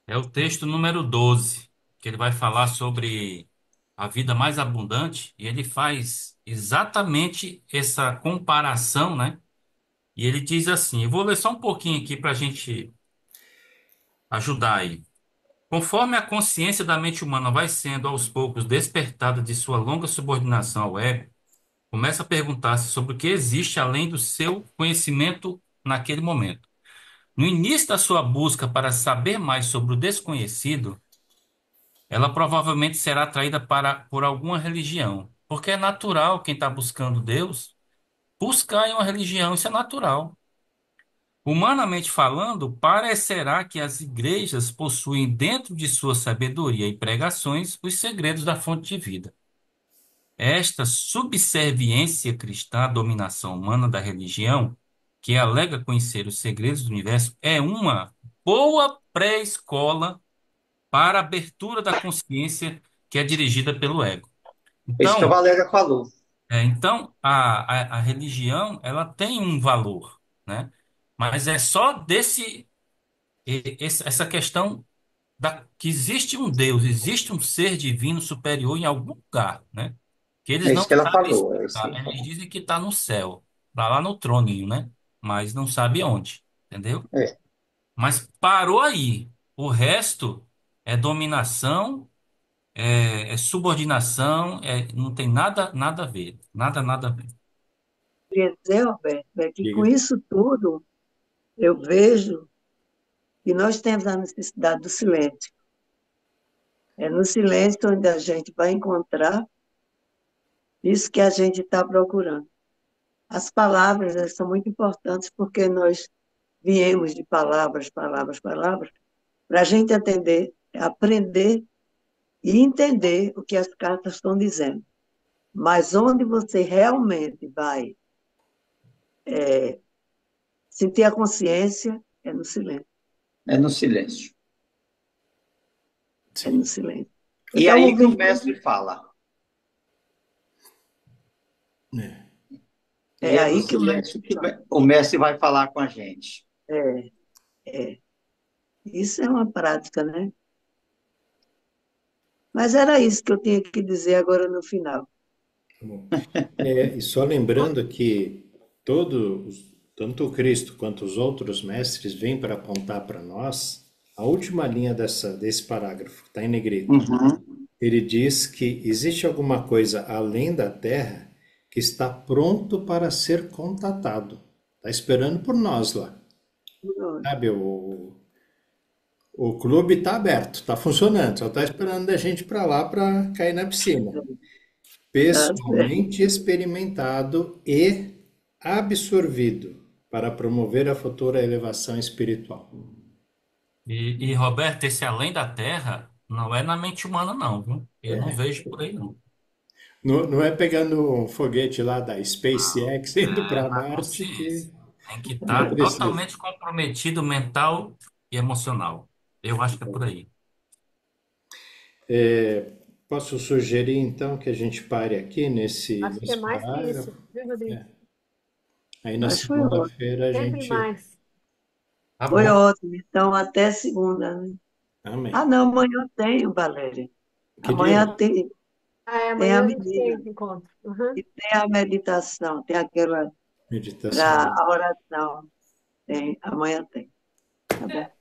é o texto número 12 que ele vai falar sobre a vida mais abundante, e ele faz exatamente essa comparação, né, E ele diz assim: eu vou ler só um pouquinho aqui para a gente ajudar aí. Conforme a consciência da mente humana vai sendo aos poucos despertada de sua longa subordinação ao ego, começa a perguntar-se sobre o que existe além do seu conhecimento naquele momento. No início da sua busca para saber mais sobre o desconhecido, ela provavelmente será atraída por alguma religião, porque é natural quem está buscando Deus buscar em uma religião, isso é natural. Humanamente falando, parecerá que as igrejas possuem dentro de sua sabedoria e pregações os segredos da fonte de vida. Esta subserviência cristã à dominação humana da religião, que alega conhecer os segredos do universo, é uma boa pré-escola para a abertura da consciência que é dirigida pelo ego. É isso que a Então, Valéria falou. a religião ela tem um valor, né? Mas é só essa questão que existe um Deus, existe um ser divino superior em algum lugar, né? Que eles É não isso que ela sabem falou. É isso que explicar. ela Eles falou. dizem que está no céu, tá lá no troninho, né? Mas não sabe onde, entendeu? É. Mas parou aí. O resto é dominação, é subordinação, não tem nada a ver. Nada a ver. Queria dizer, Roberto, é que com Diga. isso tudo, eu vejo que nós temos a necessidade do silêncio. É no silêncio onde a gente vai encontrar isso que a gente está procurando. As palavras, elas são muito importantes porque nós viemos de palavras, palavras, palavras, para a gente entender, aprender e entender o que as cartas estão dizendo. Mas onde você realmente vai sentir a consciência é no silêncio. É no silêncio. É no silêncio. E Então, aí que o ouvindo, mestre fala. É. E é é no aí que o silêncio mestre que fala. o mestre vai falar com a gente. É, é. Isso é uma prática, né? Mas era isso que eu tinha que dizer agora no final. Tá bom. E só lembrando que tanto o Cristo quanto os outros mestres vêm para apontar para nós a última linha desse parágrafo, está em negrito. Uhum. Ele diz que existe alguma coisa além da Terra que está pronto para ser contatado. Está esperando por nós lá. Sabe, o clube está aberto, está funcionando, só está esperando a gente para lá para cair na piscina. Tá certo. Pessoalmente experimentado e absorvido para promover a futura elevação espiritual. E, Roberto, esse além da Terra não é na mente humana, não, viu? Eu não vejo por aí, não. Não é pegando um foguete lá da SpaceX indo É para na Marte que consciência. Tem que não estar precisa. totalmente comprometido mental e emocional. Eu acho que é por aí. Posso sugerir então que a gente pare aqui Acho que é nesse mais que isso, parágrafo? viu, Rodrigo? Aí na Mas foi ótimo. segunda-feira a Sempre gente. mais. Tá Foi bom. ótimo. Então, até segunda, né? Amém. Ah, não, amanhã eu tenho, Valéria. Que dia? Amanhã tem Amanhã a a gente tem menina, encontro. Uhum. e tem a meditação, tem aquela para Meditação. a oração. Tem, amanhã tem. Tá bom?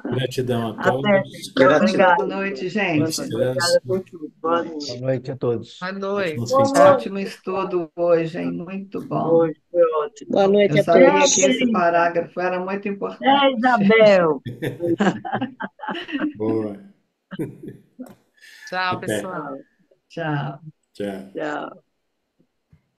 Gratidão a Até, todos. gente. Gratidão. Obrigada. Boa noite, Boa gente. noite. Descanso. Obrigada por tudo. Boa Boa noite. noite a todos. Boa Ótimo noite. fim de Boa semana. Ótimo estudo hoje, hein? Muito bom. Foi ótimo. Boa noite Eu a todos. sabia Tchau, que esse querida. parágrafo era muito É, importante. Isabel. Boa. Tchau, Até. pessoal. Tchau. Tchau. Tchau.